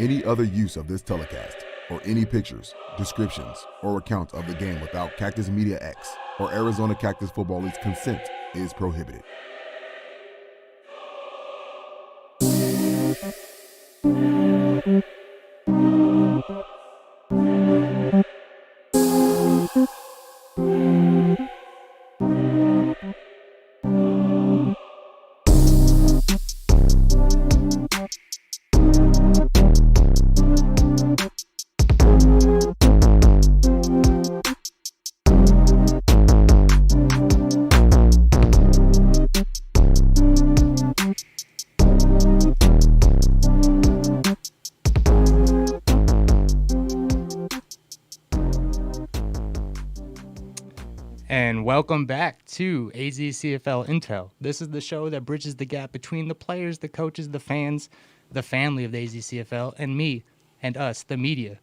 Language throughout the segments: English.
Any other use of this telecast, or any pictures, descriptions, or accounts of the game without Cactus Media X or Arizona Cactus Football League's consent is prohibited. And welcome back to AzCFL Intel. This is the show that bridges the gap between the players, the coaches, the fans, the family of the AzCFL, and me and us, the media.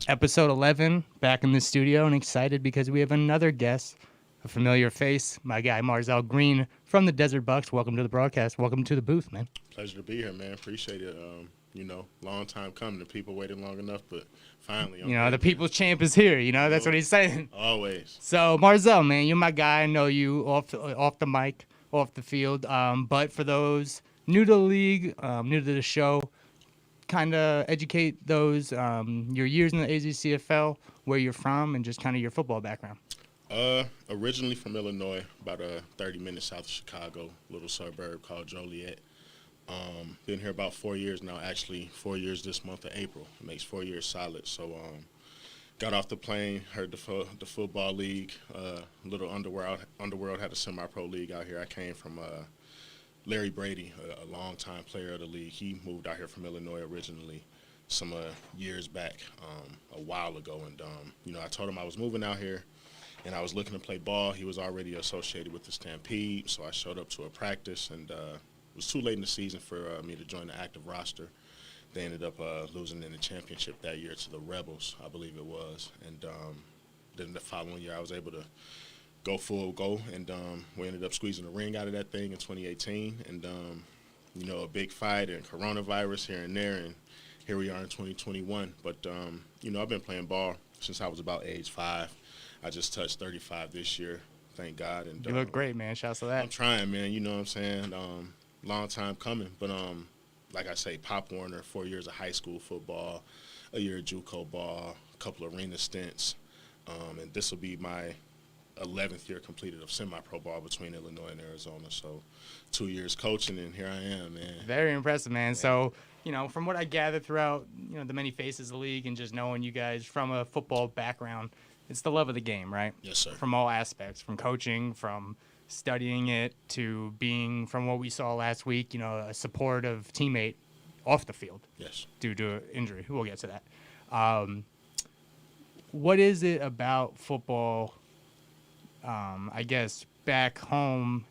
Episode 11, back in the studio, and excited because we have another guest, a familiar face, my guy Marzell Green from the Desert Bucks. Welcome to the broadcast. Welcome to the booth, man. Pleasure to be here, man. Appreciate it. Long time coming. The people waited long enough, but finally. The people's champ is here. That's what he's saying. Always. So, Marzell, man, you're my guy. I know you off the mic, off the field. But for those new to the league, new to the show, kind of educate those your years in the AzCFL, where you're from, and just kind of your football background. Originally from Illinois, about 30 minutes south of Chicago, little suburb called Joliet. Been here about 4 years now, actually 4 years this month of April. It makes 4 years solid. So got off the plane, heard the football league, little Underworld had a semi-pro league out here. I came from Larry Brady, a longtime player of the league. He moved out here from Illinois originally some years back, a while ago. And, I told him I was moving out here and I was looking to play ball. He was already associated with the Stampede, so I showed up to a practice and it was too late in the season for me to join the active roster. They ended up losing in the championship that year to the Rebels, I believe it was. And then the following year I was able to go full go, and we ended up squeezing the ring out of that thing in 2018. And, a big fight and coronavirus here and there, and here we are in 2021. But, I've been playing ball since I was about age 5. I just touched 35 this year, thank God. And you look great, man. Shouts to that. I'm trying, man. You know what I'm saying? Long time coming, but like I say, Pop Warner, 4 years of high school football, a year of JUCO ball, a couple arena stints, and this will be my 11th year completed of semi-pro ball between Illinois and Arizona. So 2 years coaching, and here I am, man. Very impressive, man. So, from what I gathered throughout, the many faces of the league and just knowing you guys from a football background, it's the love of the game, right? Yes, sir. From all aspects, from coaching, from studying it, to being, from what we saw last week, a supportive teammate off the field. Yes. Due to an injury. We'll get to that. What is it about football, I guess, back home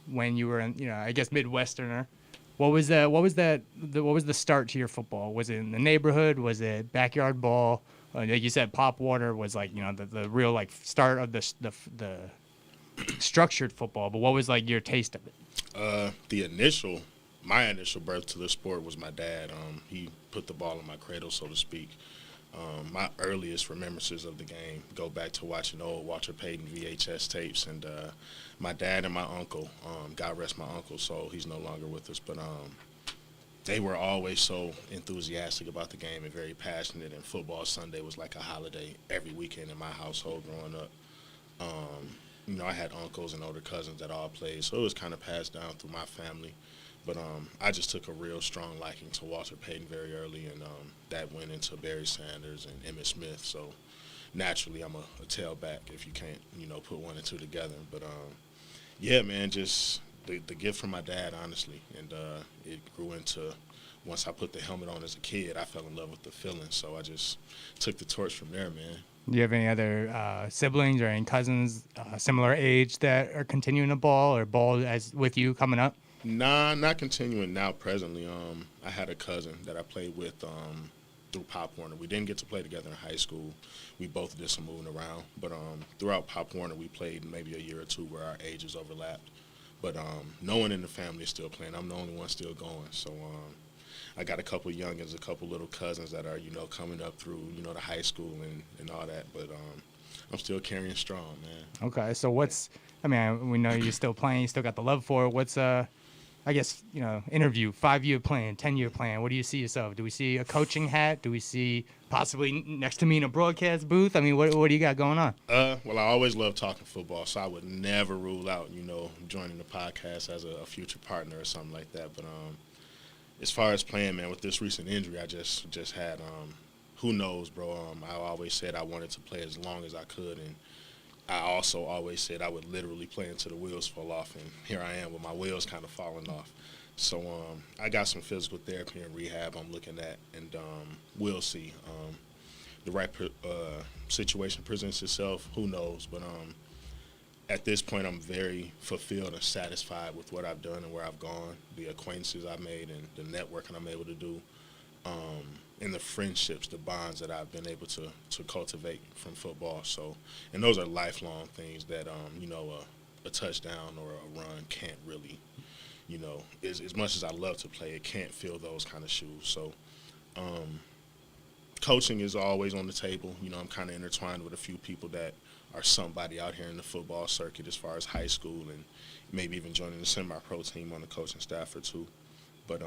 when you were in, Midwesterner? What was the start to your football? Was it in the neighborhood? Was it backyard ball? Like you said, Pop Warner was the real start of the structured football, but what was your taste of it? My initial birth to the sport was my dad. He put the ball in my cradle, so to speak. My earliest remembrances of the game go back to watching old Walter Payton VHS tapes, and my dad and my uncle, God rest my uncle, so he's no longer with us, but they were always so enthusiastic about the game and very passionate, and football Sunday was like a holiday every weekend in my household growing up. I had uncles and older cousins that all played, so it was kind of passed down through my family. But I just took a real strong liking to Walter Payton very early, and that went into Barry Sanders and Emmitt Smith. So naturally, I'm a tailback if you can't, put one and two together. But yeah, man, just the gift from my dad, honestly, and it grew into. Once I put the helmet on as a kid, I fell in love with the feeling. So I just took the torch from there, man. Do you have any other siblings or any cousins similar age that are continuing to ball or ball as with you coming up? Nah, not continuing now presently. I had a cousin that I played with through Pop Warner. We didn't get to play together in high school. We both did some moving around. But throughout Pop Warner, we played maybe a year or two where our ages overlapped. But no one in the family is still playing. I'm the only one still going. So I got a couple youngins, a couple little cousins that are, coming up through, the high school and all that. But I'm still carrying strong, man. Okay, so we know you're still playing, you still got the love for it. What's I guess, interview, 5-year plan, 10-year plan. What do you see yourself? Do we see a coaching hat? Do we see possibly next to me in a broadcast booth? I mean, what do you got going on? Well, I always love talking football, so I would never rule out, joining the podcast as a future partner or something like that. But as far as playing, man, with this recent injury I just had, who knows, bro? I always said I wanted to play as long as I could, and I also always said I would literally play until the wheels fall off, and here I am with my wheels kind of falling off. So I got some physical therapy and rehab I'm looking at, and we'll see. The right situation presents itself, who knows? But at this point, I'm very fulfilled and satisfied with what I've done and where I've gone, the acquaintances I've made and the networking I'm able to do, and the friendships, the bonds that I've been able to cultivate from football. So, and those are lifelong things that, a touchdown or a run can't really, as much as I love to play, it can't fill those kind of shoes. So, coaching is always on the table. I'm kind of intertwined with a few people that are somebody out here in the football circuit as far as high school, and maybe even joining the semi-pro team on the coaching staff or two. But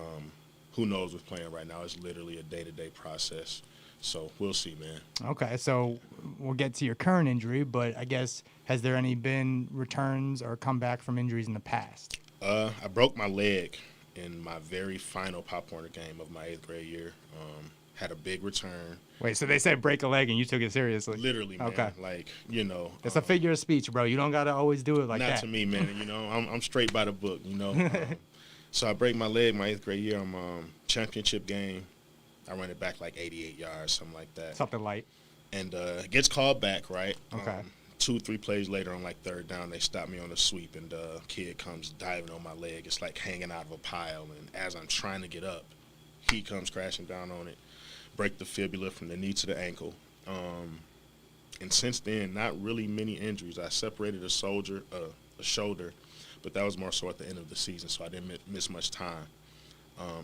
who knows with playing right now? It's literally a day-to-day process. So we'll see, man. Okay, so we'll get to your current injury, but I guess has there been returns or comeback from injuries in the past? I broke my leg in my very final Pop Warner game of my 8th grade year. Had a big return. Wait, so they said break a leg and you took it seriously? Literally, man. Okay. Like, It's a figure of speech, bro. You don't got to always do it like that. Not to me, man. I'm straight by the book, So I break my leg my 8th grade year. I'm championship game. I run it back like 88 yards, something like that. Something light. And it gets called back, right? Okay. 2-3 plays later on like 3rd down, they stop me on a sweep, and the kid comes diving on my leg. It's like hanging out of a pile, and as I'm trying to get up, he comes crashing down on it. Break the fibula from the knee to the ankle. And since then, not really many injuries. I separated a shoulder, but that was more so at the end of the season, so I didn't miss much time.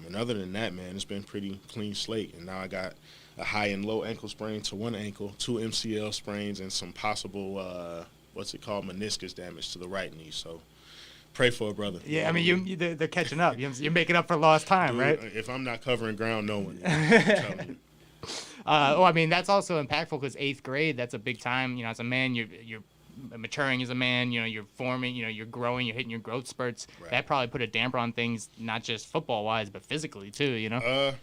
And other than that, man, it's been pretty clean slate. And now I got a high and low ankle sprain to one ankle, 2 MCL sprains, and some possible, meniscus damage to the right knee. So pray for a brother. Yeah, I mean, they're catching up. You're making up for lost time, Dude, right? If I'm not covering ground, no one is. I'm telling you. That's also impactful because 8th grade, that's a big time. As a man, you're maturing as a man, you're forming, you're growing, you're hitting your growth spurts. Right. That probably put a damper on things, not just football-wise, but physically too,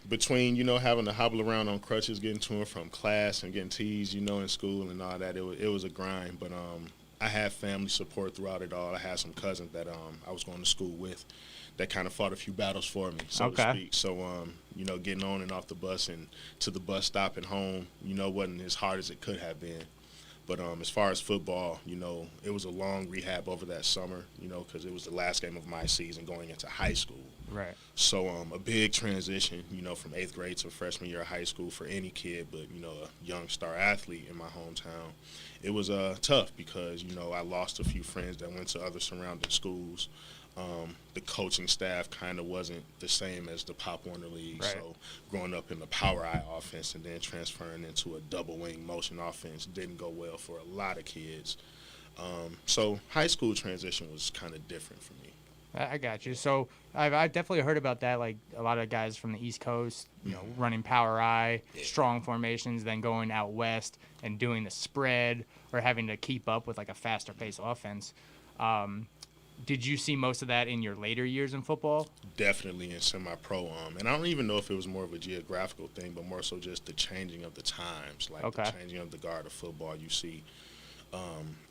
Between, having to hobble around on crutches, getting to and from class and getting teased, in school and all that, it was a grind. But I had family support throughout it all. I had some cousins that I was going to school with that kind of fought a few battles for me, so to speak. So, getting on and off the bus and to the bus stop and home, wasn't as hard as it could have been. But as far as football, it was a long rehab over that summer, because it was the last game of my season going into high school. Right. So a big transition, from 8th grade to freshman year of high school for any kid, but, a young star athlete in my hometown. It was tough because, I lost a few friends that went to other surrounding schools. The coaching staff kind of wasn't the same as the Pop Warner League. Right. So growing up in the power eye offense and then transferring into a double wing motion offense didn't go well for a lot of kids. So high school transition was kind of different for me. I got you. So I've definitely heard about that, like a lot of guys from the East Coast, running power eye, strong formations, then going out west and doing the spread or having to keep up with like a faster pace offense. Did you see most of that in your later years in football? Definitely in semi-pro. And I don't even know if it was more of a geographical thing, but more so just the changing of the times, like the changing of the guard of football. You see,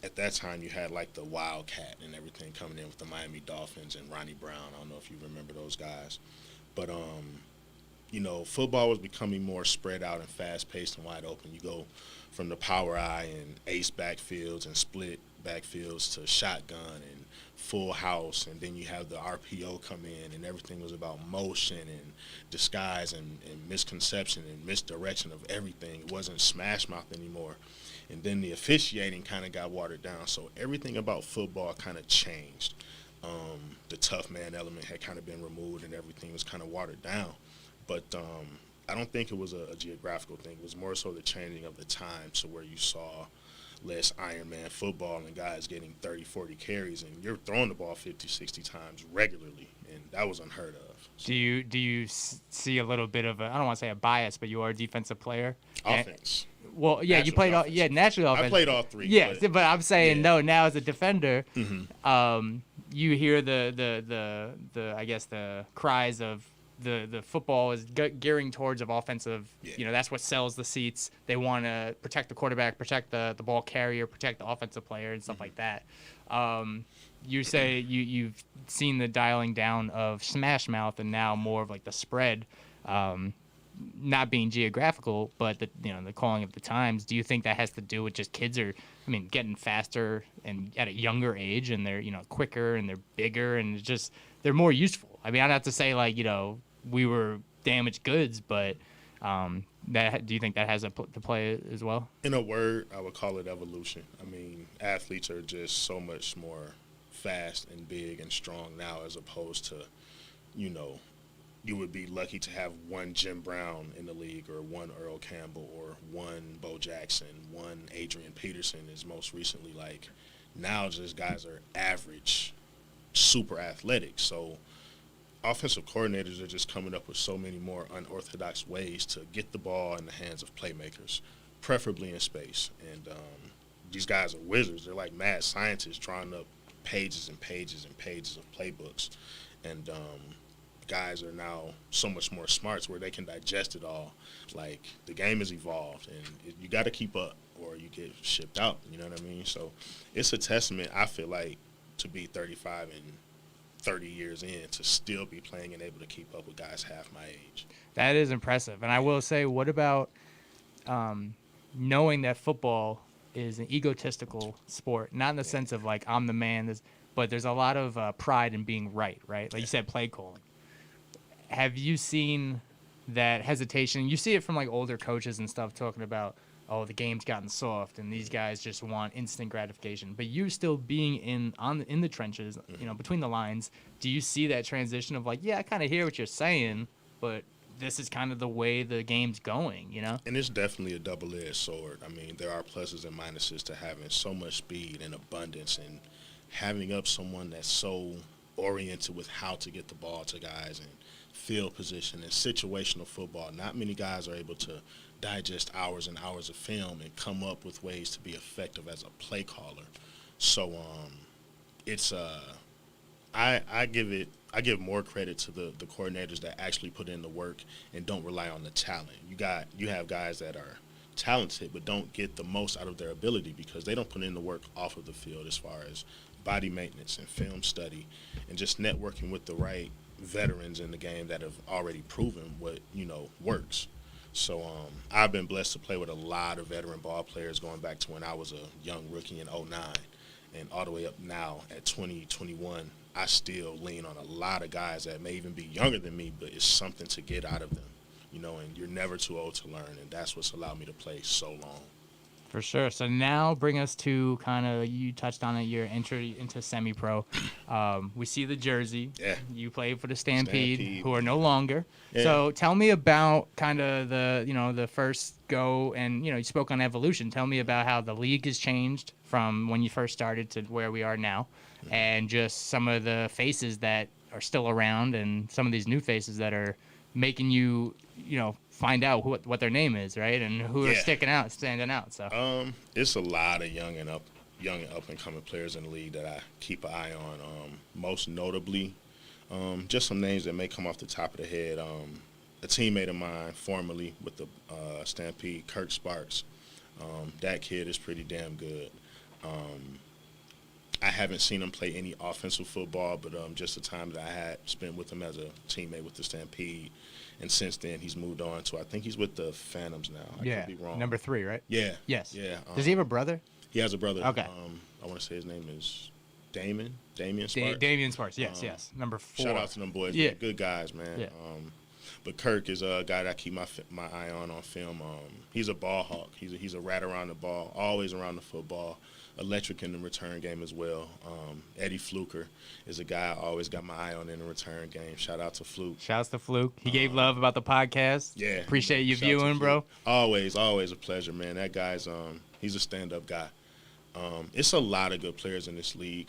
at that time you had like the Wildcat and everything coming in with the Miami Dolphins and Ronnie Brown. I don't know if you remember those guys. But, football was becoming more spread out and fast-paced and wide open. You go from the power eye and ace backfields and split backfields to shotgun and full house, and then you have the RPO come in, and everything was about motion and disguise and misconception and misdirection of everything. It wasn't smash mouth anymore. And then the officiating kind of got watered down, so everything about football kind of changed. The tough man element had kind of been removed, and everything was kind of watered down. But I don't think it was a geographical thing. It was more so the changing of the time to where you saw less Iron Man football and guys getting 30, 40 carries, and you're throwing the ball 50, 60 times regularly, and that was unheard of. Do you see a little bit of I don't want to say a bias, but you are a defensive player? Offense. Well, yeah, you played naturally offense. I played all three. Yeah, but I'm saying no. Now as a defender, you hear the I guess the cries of the football is gearing towards of offensive. Yeah. You know, that's what sells the seats. They want to protect the quarterback, protect the ball carrier, protect the offensive player, and stuff like that. You say you've seen the dialing down of smash mouth and now more of like the spread. Not being geographical, but the calling of the times. Do you think that has to do with just kids getting faster and at a younger age, and they're quicker and they're bigger and just they're more useful? I mean, I don't have to say we were damaged goods, but do you think that has to play as well? In a word, I would call it evolution. I mean, athletes are just so much more fast and big and strong now as opposed to, you would be lucky to have one Jim Brown in the league or one Earl Campbell or one Bo Jackson, one Adrian Peterson is most recently. Now just guys are average, super athletic. So offensive coordinators are just coming up with so many more unorthodox ways to get the ball in the hands of playmakers, preferably in space. And these guys are wizards. They're like mad scientists drawing up pages and pages and pages of playbooks. And guys are now so much more smart where they can digest it all. The game has evolved, and you got to keep up or you get shipped out. You know what I mean? So it's a testament, I feel like, to be 35 and 30 years in to still be playing and able to keep up with guys half my age. That is impressive. And I will say, what about knowing that football is an egotistical sport, not in the sense of I'm the man, but there's a lot of pride in being right? Like you said, play calling. Have you seen that hesitation? You see it from older coaches and stuff talking about, the game's gotten soft and these guys just want instant gratification. But you still being in the trenches, between the lines, do you see that transition of I kind of hear what you're saying, but this is kind of the way the game's going, And it's definitely a double-edged sword. I mean, there are pluses and minuses to having so much speed and abundance and having up someone that's so oriented with how to get the ball to guys and field position and situational football. Not many guys are able to digest hours and hours of film and come up with ways to be effective as a play caller. So it's I give more credit to the coordinators that actually put in the work and don't rely on the talent. You have guys that are talented but don't get the most out of their ability because they don't put in the work off of the field as far as body maintenance and film study and just networking with the right veterans in the game that have already proven what works. So I've been blessed to play with a lot of veteran ball players going back to when I was a young rookie in 2009 and all the way up now at 2021. I still lean on a lot of guys that may even be younger than me, but it's something to get out of them, and you're never too old to learn, and that's what's allowed me to play so long. For sure. So now bring us to kind of, you touched on it, your entry into semi-pro. We see the jersey. Yeah. You played for the Stampede, who are no longer. Yeah. So tell me about kind of the first go, and, you spoke on evolution. Tell me about how the league has changed from when you first started to where we are now, and just some of the faces that are still around and some of these new faces that are making you, find out what their name is, right? And who are standing out. So it's a lot of young and up and coming players in the league that I keep an eye on. Most notably, just some names that may come off the top of the head. A teammate of mine formerly with the Stampede, Kirk Sparks. That kid is pretty damn good. I haven't seen him play any offensive football, but just the time that I had spent with him as a teammate with the Stampede. And since then, he's moved on to, I think he's with the Phantoms now. I could be wrong. Number 3, right? Yeah. Yes. Yeah. Does he have a brother? He has a brother. Okay. I want to say his name is Damian Sparks. Damian Sparks, yes. Number 4. Shout out to them boys. Yeah. Good guys, man. Yeah. But Kirk is a guy that I keep my eye on film. He's a ball hawk. He's a rat around the ball, always around the football. Electric in the return game as well. Eddie Fluker is a guy I always got my eye on in the return game. Shout out to Fluke. Shouts to Fluke. He gave love about the podcast. Yeah. Appreciate you Shout viewing, bro. Always a pleasure, man. That guy's he's a stand-up guy. It's a lot of good players in this league.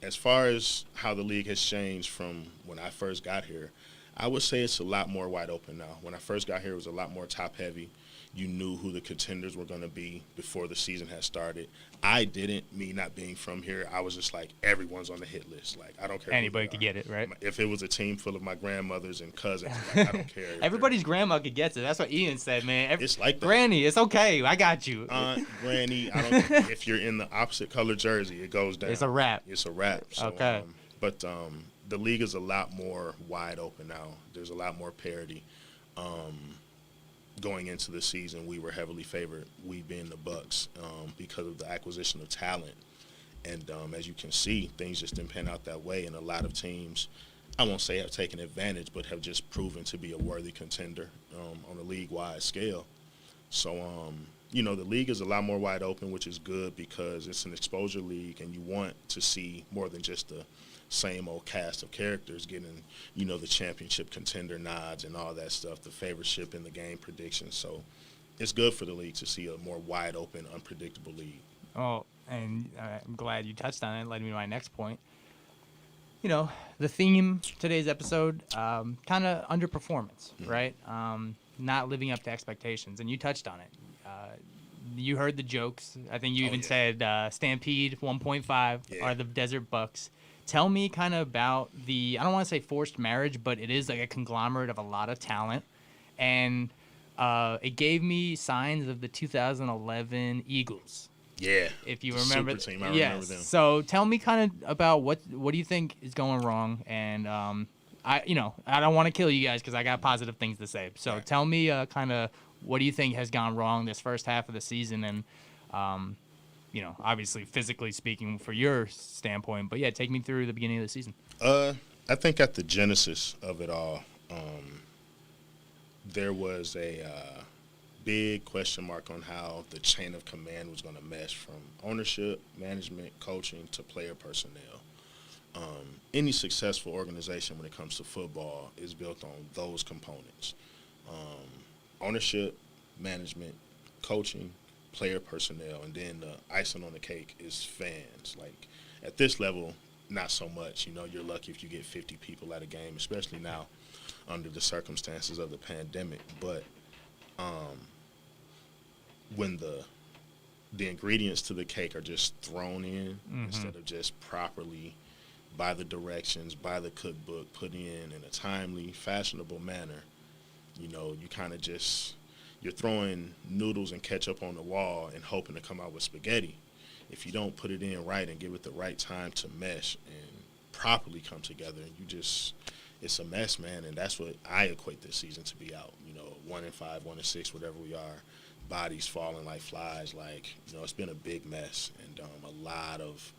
As far as how the league has changed from when I first got here, I would say it's a lot more wide open now. When I first got here, it was a lot more top-heavy. You knew who the contenders were going to be before the season had started. I didn't, me not being from here, I was just like, everyone's on the hit list. Like, I don't care. Anybody could get it, right? If it was a team full of my grandmothers and cousins, like, I don't care. Everybody's grandma could get it. That's what Ian said, man. It's like that. Granny, it's okay. I got you. Aunt, granny, I don't care. If you're in the opposite color jersey, it goes down. It's a wrap. It's a wrap. So, okay. But the league is a lot more wide open now. There's a lot more parity. Going into the season, we were heavily favored, we being the Bucks, because of the acquisition of talent. And as you can see, things just didn't pan out that way. And a lot of teams, I won't say have taken advantage, but have just proven to be a worthy contender on a league-wide scale. So, the league is a lot more wide open, which is good because it's an exposure league, and you want to see more than just the same old cast of characters getting, the championship contender nods and all that stuff, the favorship in the game predictions. So it's good for the league to see a more wide open, unpredictable league. Oh, and I'm glad you touched on it, led me to my next point. The theme today's episode, kind of underperformance, right? Not living up to expectations, and you touched on it. You heard the jokes. I think you even said Stampede 1.5 are the Desert Bucks. Tell me kind of about I don't want to say forced marriage, but it is like a conglomerate of a lot of talent. And it gave me signs of the 2011 Eagles. Yeah. If you remember. Super team. I remember them. So tell me kind of about what do you think is going wrong? And, I don't want to kill you guys because I got positive things to say. So tell me kind of what do you think has gone wrong this first half of the season? And, obviously physically speaking for your standpoint, but yeah, take me through the beginning of the season. I think at the genesis of it all, there was a big question mark on how the chain of command was going to mesh from ownership, management, coaching to player personnel. Any successful organization when it comes to football is built on those components. Ownership, management, coaching, player personnel, and then the icing on the cake is fans. Like, at this level, not so much. You're lucky if you get 50 people at a game, especially now under the circumstances of the pandemic. But when the ingredients to the cake are just thrown in instead of just properly by the directions, by the cookbook, put in a timely, fashionable manner, you kind of just – you're throwing noodles and ketchup on the wall and hoping to come out with spaghetti. If you don't put it in right and give it the right time to mesh and properly come together, it's a mess, man. And that's what I equate this season to be out. 1-5, 1-6, whatever we are, bodies falling like flies. Like, it's been a big mess, and a lot of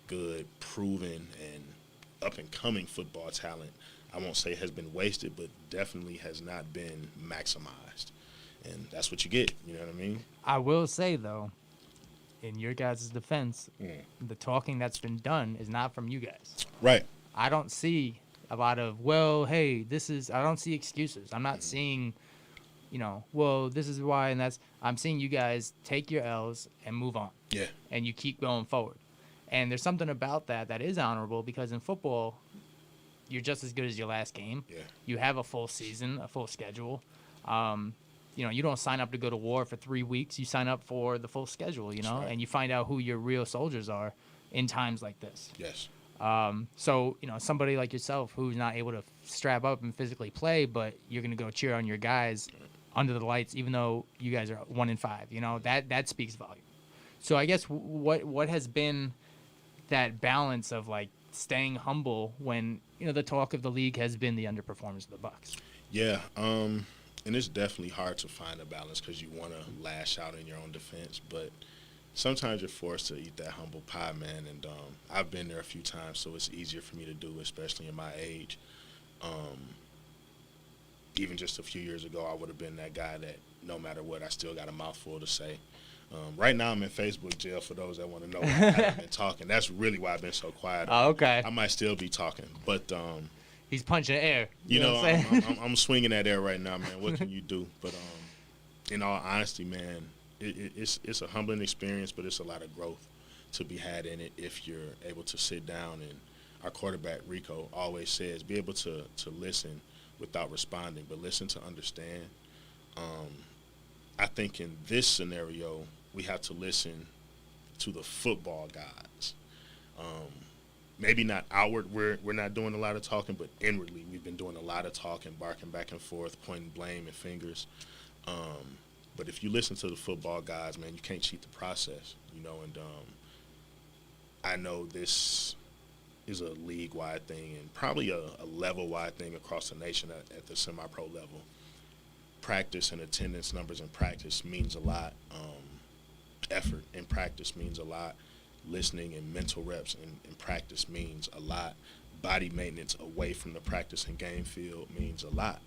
good, proven, and up-and-coming football talent, I won't say has been wasted, but definitely has not been maximized. And that's what you get, you know what I mean? I will say, though, in your guys' defense, the talking that's been done is not from you guys. Right. I don't see a lot of, I don't see excuses. I'm not seeing, this is why, and I'm seeing you guys take your L's and move on. Yeah. And you keep going forward. And there's something about that is honorable because in football, you're just as good as your last game. Yeah. You have a full season, a full schedule. You don't sign up to go to war for 3 weeks. You sign up for the full schedule, right. And you find out who your real soldiers are in times like this. Yes. So, somebody like yourself who's not able to strap up and physically play, but you're going to go cheer on your guys under the lights, even though you guys are 1-5, that speaks volume. So I guess what has been that balance of like staying humble when, the talk of the league has been the underperformance of the Bucks? Yeah. And it's definitely hard to find a balance because you want to lash out in your own defense, but sometimes you're forced to eat that humble pie, man. And I've been there a few times, so it's easier for me to do, especially in my age. even just a few years ago, I would have been that guy that no matter what, I still got a mouthful to say. Right now, I'm in Facebook jail for those that want to know why I haven't been talking. That's really why I've been so quiet. Oh, okay. I might still be talking, but he's punching air. You know, what I'm saying? I'm swinging that air right now, man. What can you do? But in all honesty, man, it's a humbling experience, but it's a lot of growth to be had in it if you're able to sit down. And our quarterback, Rico, always says, be able to listen without responding, but listen to understand. I think in this scenario, we have to listen to the football gods. Maybe not outward, we're not doing a lot of talking, but inwardly we've been doing a lot of talking, barking back and forth, pointing blame and fingers. But if you listen to the football guys, man, you can't cheat the process, you know. And I know this is a league-wide thing and probably a level-wide thing across the nation at the semi-pro level. Practice and attendance numbers in practice means a lot. Effort in practice means a lot. Listening and mental reps in practice means a lot. Body maintenance away from the practice and game field means a lot.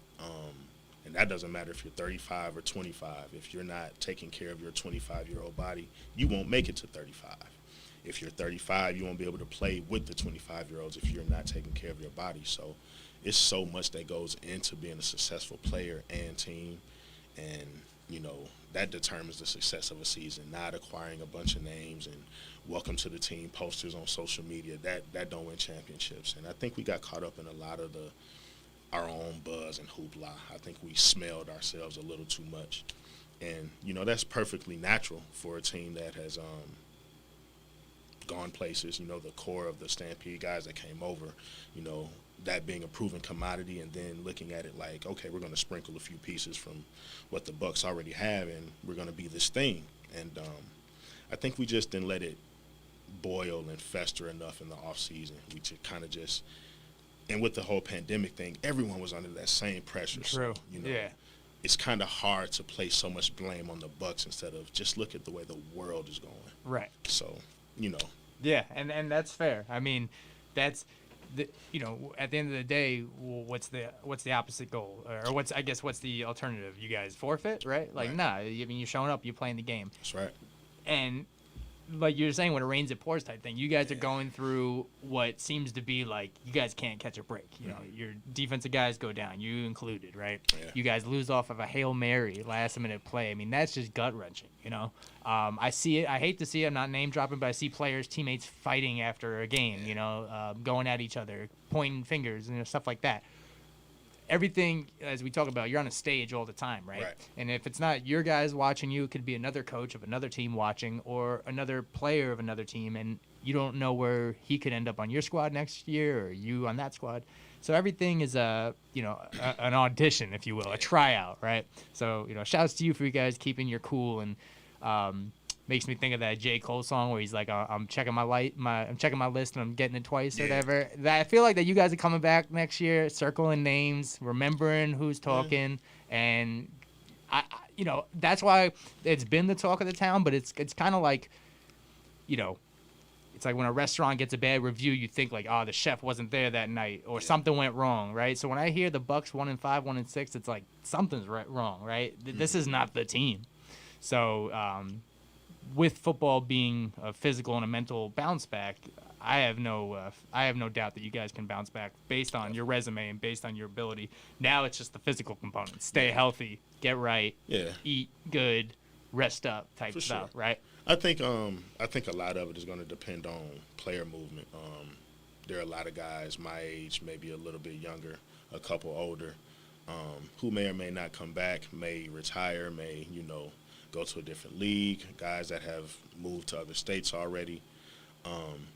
And that doesn't matter if you're 35 or 25. If you're not taking care of your 25-year-old body, you won't make it to 35. If you're 35, you won't be able to play with the 25-year-olds if you're not taking care of your body. So it's so much that goes into being a successful player and team. And, you know, that determines the success of a season, not acquiring a bunch of names and welcome to the team posters on social media. That don't win championships. And I think we got caught up in a lot of our own buzz and hoopla. I think we smelled ourselves a little too much. And, you know, that's perfectly natural for a team that has gone places. You know, the core of the Stampede guys that came over, you know, that being a proven commodity, and then looking at it like, okay, we're going to sprinkle a few pieces from what the Bucks already have, and we're going to be this thing. And I think we just didn't let it boil and fester enough in the off season. We kind of just, and with the whole pandemic thing, everyone was under that same pressure. True. So, you know, yeah. It's kind of hard to place so much blame on the Bucks instead of just look at the way the world is going. Right. So, you know. Yeah, and that's fair. I mean, that's you know, at the end of the day, what's the opposite goal, or what's the alternative? You guys forfeit, right? Like, right. Nah. I mean, you're showing up, you're playing the game. That's right. And like you're saying, when it rains, it pours type thing. You guys are going through what seems to be like you guys can't catch a break. You know, your defensive guys go down, you included, right? Yeah. You guys lose off of a Hail Mary last minute play. I mean, that's just gut wrenching. You know, I see it. I hate to see it. I'm not name dropping, but I see players, teammates fighting after a game. You know, going at each other, pointing fingers, and stuff like that. Everything, as we talk about, you're on a stage all the time, right? And if it's not your guys watching you, it could be another coach of another team watching, or another player of another team, and you don't know where he could end up on your squad next year, or you on that squad. So everything is an audition, if you will, a tryout, right? So, you know, shouts to you for you guys keeping your cool, and makes me think of that J. Cole song where he's like, I'm checking my list and I'm getting it twice or whatever. I feel like that you guys are coming back next year, circling names, remembering who's talking, and I you know, that's why it's been the talk of the town. But it's kind of like, you know, it's like when a restaurant gets a bad review, you think like, oh, the chef wasn't there that night, or something went wrong, right? So when I hear the Bucks 1-5, 1-6, it's like something's wrong, right? This is not the team. So with football being a physical and a mental bounce back, I have no doubt that you guys can bounce back based on your resume and based on your ability. Now it's just the physical component. Stay healthy, get right, eat good, rest up type For stuff, sure. right? I think a lot of it is going to depend on player movement. There are a lot of guys my age, maybe a little bit younger, a couple older, who may or may not come back, may retire, may, you know, go to a different league, guys that have moved to other states already.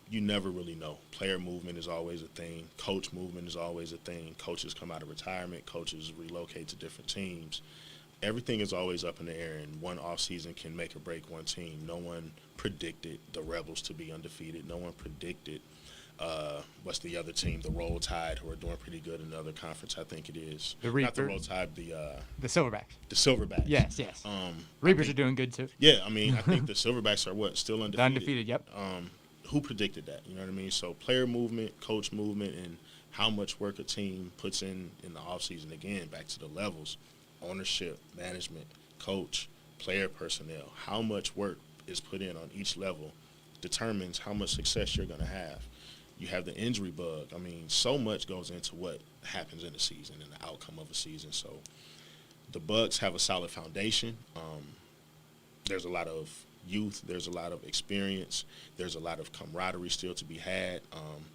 You never really know. Player movement is always a thing. Coach movement is always a thing. Coaches come out of retirement. Coaches relocate to different teams. Everything is always up in the air, and one offseason can make or break one team. No one predicted the Rebels to be undefeated. No one predicted what's the other team, the Roll Tide, who are doing pretty good in the other conference, I think it is. Not the Roll Tide, the Silverbacks. The Silverbacks. Yes. Reapers are doing good too. Yeah, I mean, I think the Silverbacks are still undefeated. Undefeated, yep. Who predicted that? You know what I mean? So player movement, coach movement, and how much work a team puts in the offseason, again, back to the levels, ownership, management, coach, player personnel, how much work is put in on each level determines how much success you're going to have. You have the injury bug. I mean, so much goes into what happens in the season and the outcome of a season. So the Bucks have a solid foundation. There's a lot of youth. There's a lot of experience. There's a lot of camaraderie still to be had.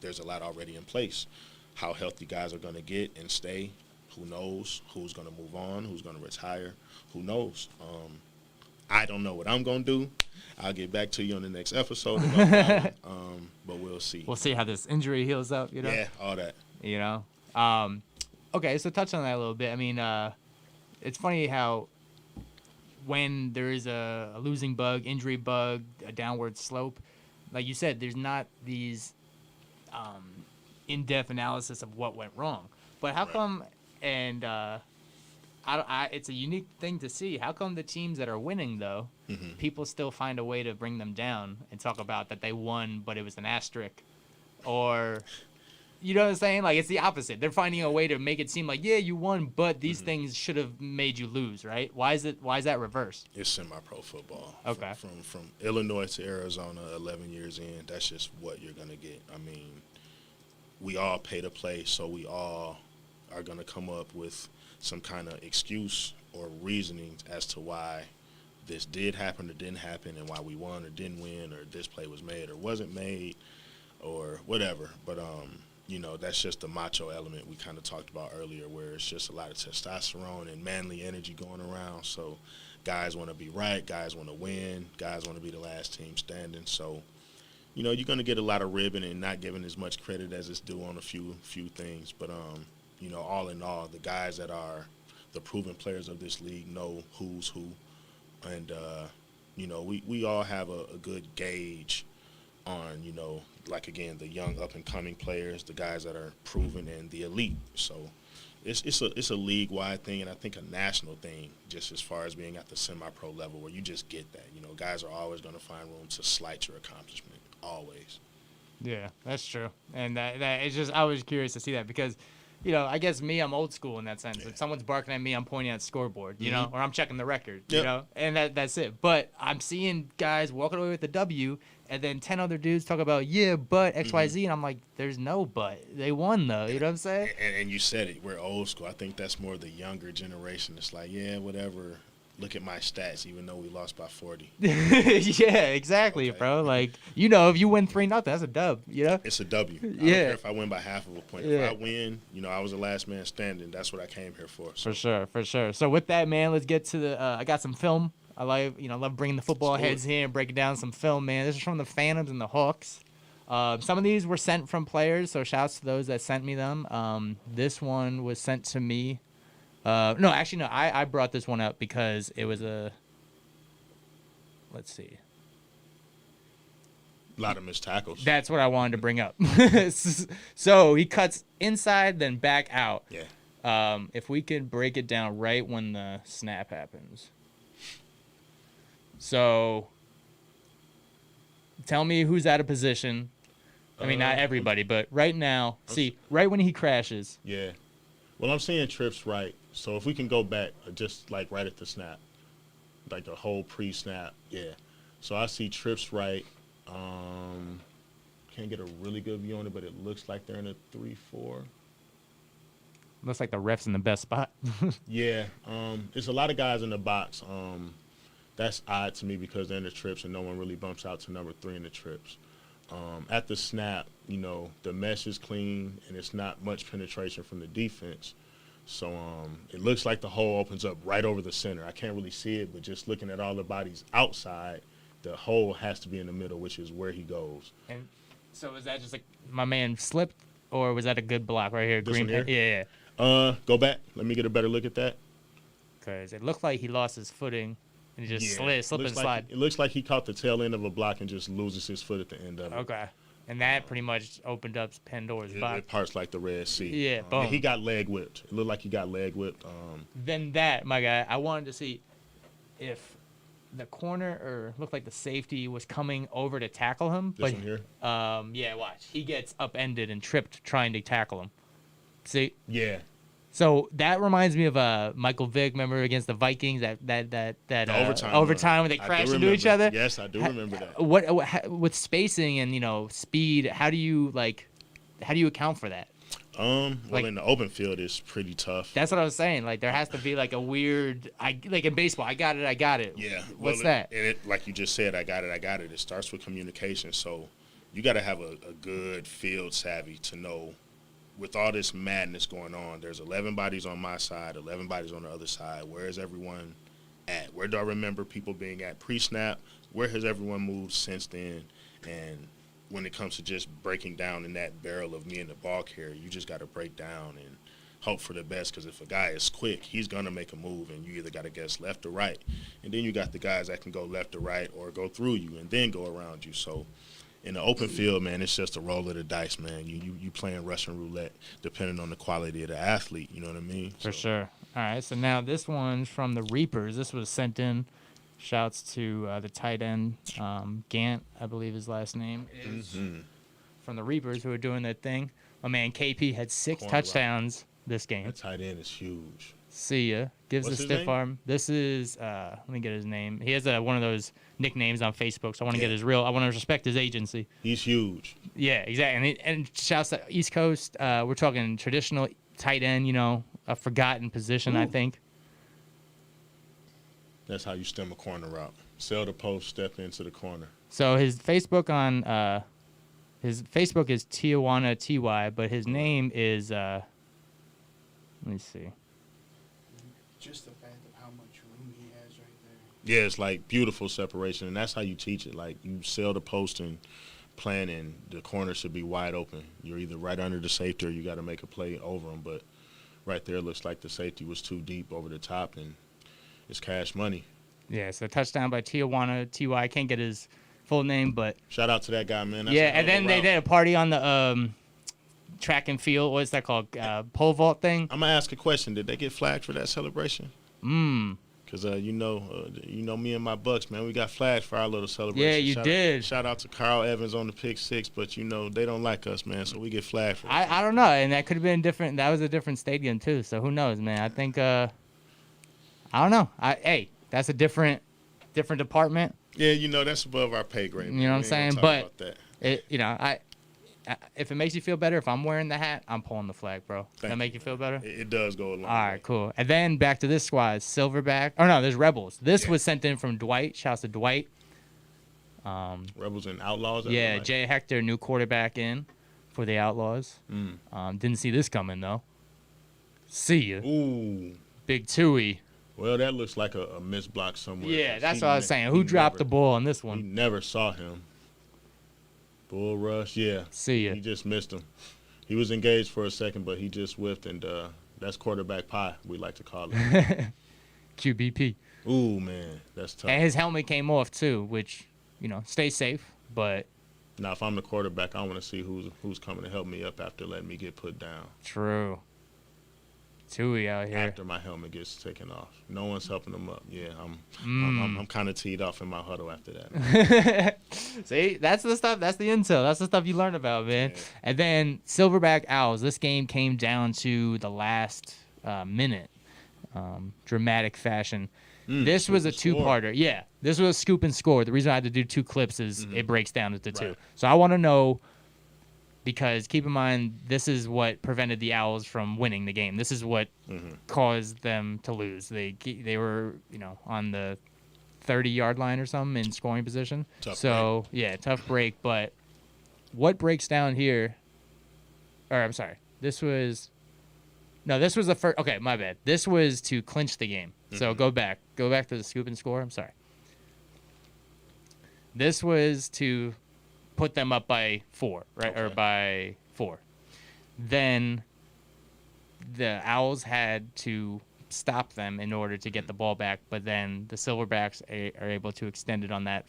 There's a lot already in place. How healthy guys are going to get and stay, who knows? Who's going to move on? Who's going to retire? Who knows? I don't know what I'm going to do. I'll get back to you on the next episode about that one. But we'll see. We'll see how this injury heals up, you know? Yeah, all that. You know? Okay, so touch on that a little bit. I mean, it's funny how when there is a losing bug, injury bug, a downward slope, like you said, there's not these in-depth analysis of what went wrong. But how come, and it's a unique thing to see, how come the teams that are winning, though, people still find a way to bring them down and talk about that they won, but it was an asterisk? Or, you know what I'm saying? Like, it's the opposite. They're finding a way to make it seem like, yeah, you won, but these things should have made you lose, right? Why is that reversed? It's semi-pro football. Okay. From Illinois to Arizona, 11 years in, that's just what you're going to get. I mean, we all pay to play, so we all are going to come up with some kind of excuse or reasoning as to why this did happen or didn't happen and why we won or didn't win or this play was made or wasn't made or whatever. But, you know, that's just the macho element we kind of talked about earlier, where it's just a lot of testosterone and manly energy going around. So guys want to be right, guys want to win, guys want to be the last team standing. So, you know, you're going to get a lot of ribbing and not giving as much credit as it's due on a few things. But, you know, all in all, the guys that are the proven players of this league know who's who. And, you know, we all have a good gauge on, you know, like, again, the young up-and-coming players, the guys that are proven, and the elite. So it's a league-wide thing, and I think a national thing, just as far as being at the semi-pro level, where you just get that. You know, guys are always going to find room to slight your accomplishment, always. Yeah, that's true. And that it's just, I was curious to see that because, you know, I guess I'm old school in that sense. Yeah. If someone's barking at me, I'm pointing at the scoreboard, you know, or I'm checking the record, you Yep. know, and that's it. But I'm seeing guys walking away with the W, and then 10 other dudes talk about, yeah, but XYZ, and I'm like, there's no but. They won, though. You know what I'm saying? And you said it. We're old school. I think that's more the younger generation. It's like, yeah, whatever. Look at my stats, even though we lost by 40. Yeah, exactly, Okay. bro. Like, you know, if you win 3-0, that's a dub, you know? It's a W. I don't Yeah. care if I win by half of a point. Yeah. If I win, you know, I was the last man standing. That's what I came here for. So, For sure. So with that, man, let's get to the. I got some film. I love bringing the football Let's do heads it. here and breaking down some film, man. This is from the Phantoms and the Hawks. Some of these were sent from players, so shouts to those that sent me them. This one was sent to me. No, actually, no. I brought this one up because it was a. Let's see. a lot of missed tackles. That's what I wanted to bring up. So he cuts inside, then back out. Yeah. If we could break it down right when the snap happens. So, tell me who's out of position. I mean, not everybody, but right now, see, right when he crashes. Yeah. Well, I'm seeing trips right. So if we can go back just like right at the snap, like the whole pre-snap, yeah. So I see trips right. Can't get a really good view on it, but it looks like they're in a 3-4. Looks like the ref's in the best spot. Yeah. It's a lot of guys in the box. That's odd to me because they're in the trips and no one really bumps out to number 3 in the trips. At the snap, you know, the mesh is clean and it's not much penetration from the defense. So it looks like the hole opens up right over the center. I can't really see it, but just looking at all the bodies outside, the hole has to be in the middle, which is where he goes. And so was that just like my man slipped, or was that a good block right here? This Green. one here? Yeah. Go back. Let me get a better look at that. Because it looked like he lost his footing and he just slip and Looks like slide. it looks like he caught the tail end of a block and just loses his foot at the end of it. Okay. And that pretty much opened up Pandora's box. It parts like the Red Sea. Yeah, boom. He got leg whipped. It looked like he got leg whipped. Then that, my guy, I wanted to see if the corner or looked like the safety was coming over to tackle him. This one here? Yeah, watch. He gets upended and tripped trying to tackle him. See? Yeah. So that reminds me of Michael Vick. Remember against the Vikings that overtime when they crashed into each other. Yes, I do remember that. With spacing and speed? How do you account for that? In the open field, it's pretty tough. That's what I was saying. Like there has to be like a weird, like in baseball. I got it. Yeah. What's that? And like you just said, I got it. It starts with communication. So you got to have a good field savvy to know. With all this madness going on, there's 11 bodies on my side, 11 bodies on the other side. Where is everyone at? Where do I remember people being at pre-snap? Where has everyone moved since then? And when it comes to just breaking down in that barrel of me and the ball carrier, you just got to break down and hope for the best, because if a guy is quick, he's going to make a move, and you either got to guess left or right. And then you got the guys that can go left or right or go through you and then go around you. So in the open field, man, it's just a roll of the dice, man. You playing Russian roulette depending on the quality of the athlete. You know what I mean? For sure. All right, so now this one's from the Reapers. This was sent in. Shouts to the tight end, Gant, I believe his last name is, from the Reapers, who are doing their thing. My man KP had 6 touchdowns this game. That tight end is huge. See ya. Gives What's a his stiff name? arm. This is, let me get his name. He has one of those nicknames on Facebook, so I want to get his real. I want to respect his agency. He's huge. Yeah, exactly. And shouts to East Coast. We're talking traditional tight end, a forgotten position, I think. That's how you stem a corner route. Sell the post, step into the corner. So his Facebook is Tijuana TY, but his name is let me see. Just the fact of how much room he has right there. Yeah, it's like beautiful separation, and that's how you teach it. Like you sell the post and plan, and the corner should be wide open. You're either right under the safety or you got to make a play over him. But right there, it looks like the safety was too deep over the top, and it's cash money. Yeah, so touchdown by Tijuana TY. I can't get his full name, but shout out to that guy, man. That's and then they did a party on the track and field. What's that called? Pole vault thing. I'm gonna ask a question. Did they get flagged for that celebration? Because you know me and my Bucks, man. We got flagged for our little celebration. Yeah, you did. Shout out to Carl Evans on the pick 6, but they don't like us, man. So we get flagged for. I don't know, and that could have been different. That was a different stadium too. So who knows, man? I think I don't know. Hey, that's a different department. Yeah, that's above our pay grade. You know what I'm saying? But if it makes you feel better, if I'm wearing the hat, I'm pulling the flag, bro. Does that make you feel better? It does go along. All right, cool. And then back to this squad, Silverback. Oh, no, there's Rebels. This was sent in from Dwight. Shouts to Dwight. Rebels and Outlaws? Yeah, Jay Hector, new quarterback in for the Outlaws. Didn't see this coming, though. See ya. Ooh. Big Tui. Well, that looks like a missed block somewhere. Yeah, that's what I was saying. Who dropped the ball on this one? We never saw him. Bull rush, yeah. See ya. He just missed him. He was engaged for a second, but he just whiffed, and that's quarterback pie, we like to call it. QBP. Ooh, man, that's tough. And his helmet came off, too, which, stay safe, but... Now, if I'm the quarterback, I want to see who's coming to help me up after letting me get put down. True. Tui out here. After my helmet gets taken off. No one's helping him up. Yeah, I'm kind of teed off in my huddle after that. See, that's the stuff. That's the intel. That's the stuff you learn about, man. Yeah. And then Silverback Owls. This game came down to the last minute. Dramatic fashion. This was a two-parter. Yeah, this was a scoop and score. The reason I had to do 2 clips is it breaks down into 2. So I want to know, because keep in mind, this is what prevented the Owls from winning the game. This is what caused them to lose. They were, on the 30-yard line or something in scoring position. Tough break. But what breaks down here? Or I'm sorry, this was the first. Okay, my bad. This was to clinch the game. So go back to the scoop and score. I'm sorry. This was to put them up by 4, right? Okay. Or by 4. Then the Owls had to stop them in order to get the ball back, but then the Silverbacks are able to extend it on that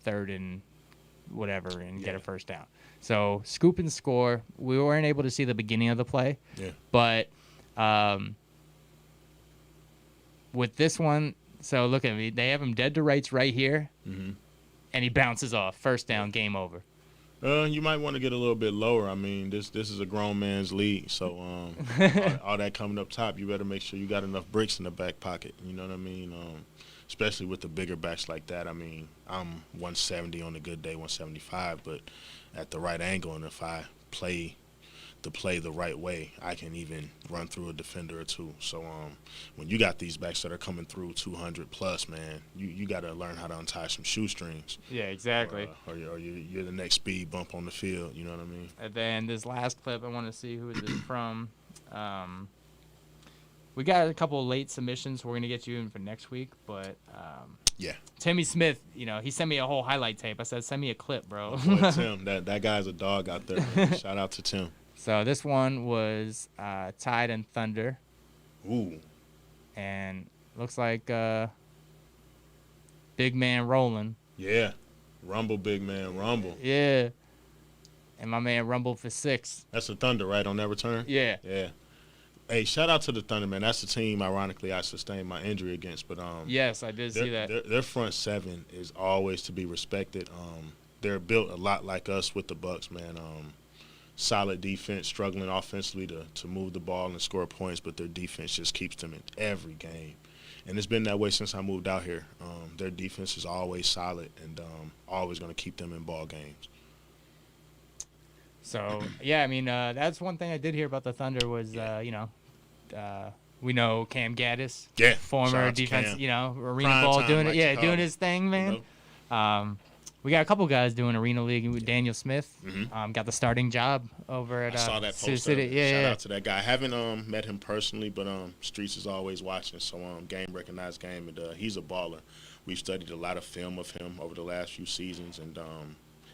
3rd and whatever and get a first down. So scoop and score. We weren't able to see the beginning of the play. Yeah. But with this one, so look at me. They have him dead to rights right here, and he bounces off. First down, game over. You might want to get a little bit lower. I mean, this is a grown man's league, so all that coming up top, you better make sure you got enough bricks in the back pocket. You know what I mean? Especially with the bigger backs like that. I mean, I'm 170 on a good day, 175, but at the right angle, and if I play the right way, I can even run through a defender or two. So when you got these backs that are coming through 200 plus, man, you got to learn how to untie some shoestrings. Yeah, exactly. Or you're the next speed bump on the field. You know what I mean? And then this last clip, I want to see who is it from. We got a couple of late submissions. We're going to get you in for next week, but yeah. Timmy Smith, he sent me a whole highlight tape. I said, send me a clip, bro. Boy, Tim, that guy's a dog out there, man. Shout out to Tim. So this one was Tide and Thunder. Ooh. And looks like big man rolling. Yeah. Rumble, big man, rumble. Yeah. And my man rumbled for 6. That's the Thunder, right, on that return? Yeah. Yeah. Hey, shout out to the Thunder, man. That's the team, ironically, I sustained my injury against. But yes, I did see that. Their front seven is always to be respected. They're built a lot like us with the Bucks, man. Solid defense, struggling offensively to move the ball and score points, but their defense just keeps them in every game. And it's been that way since I moved out here. Their defense is always solid and always going to keep them in ball games. So, yeah, I mean, that's one thing I did hear about the Thunder was, we know Cam Gaddis, former defense, arena Prime ball, time, doing like it, you call doing it. his thing, man. We got a couple guys doing arena league with Daniel Smith. Got the starting job over at I saw that Sioux post. City. Shout out to that guy. I haven't met him personally, but Streets is always watching, so game recognized game, and he's a baller. We've studied a lot of film of him over the last few seasons, and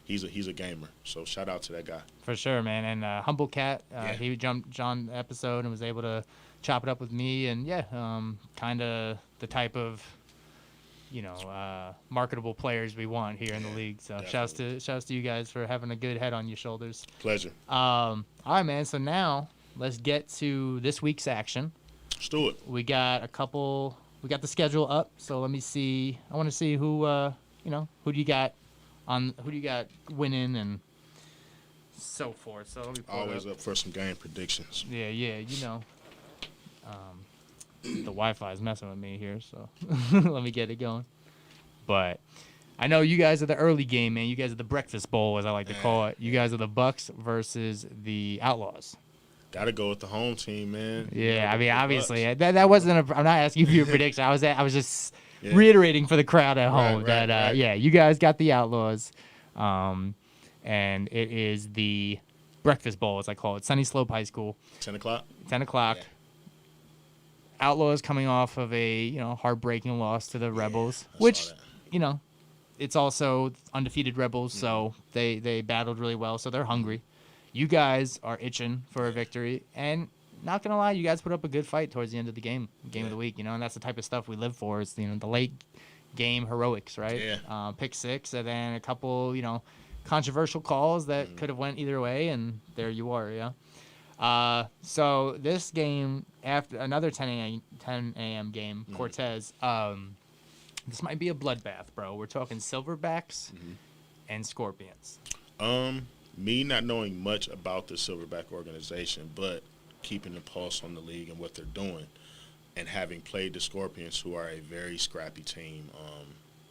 he's a gamer. So shout out to that guy. For sure, man. And Humble Cat, he jumped on the episode and was able to chop it up with me, and kind of the type of marketable players we want here in the league. So shouts to you guys for having a good head on your shoulders. Pleasure. All right, man. So now let's get to this week's action. Let's do it. We got the schedule up. So let me see. I want to see who do you got winning and so forth. So let me pull Always it up for some game predictions. Yeah. The Wi-Fi is messing with me here, so let me get it going. But I know you guys are the early game, man. You guys are the breakfast bowl, as I like to call it. You guys are the Bucks versus the Outlaws. Got to go with the home team, man. Yeah, I mean, obviously, that wasn't I'm not asking you for your prediction. I was just reiterating for the crowd at home that you guys got the Outlaws, and it is the breakfast bowl, as I call it, Sunny Slope High School. 10 o'clock. 10 o'clock. Yeah. Outlaws coming off of a heartbreaking loss to the Rebels, which it's also undefeated Rebels, so they battled really well, so they're hungry. You guys are itching for a victory, and not gonna lie, you guys put up a good fight towards the end of the game of the week, and that's the type of stuff we live for. It's the late game heroics, right? Yeah. Pick 6, and then a couple controversial calls that could have went either way, and there you are, yeah. So this game, after another 10 a.m. game, Cortez, this might be a bloodbath, bro. We're talking Silverbacks and Scorpions. Me not knowing much about the Silverback organization, but keeping the pulse on the league and what they're doing, and having played the Scorpions, who are a very scrappy team.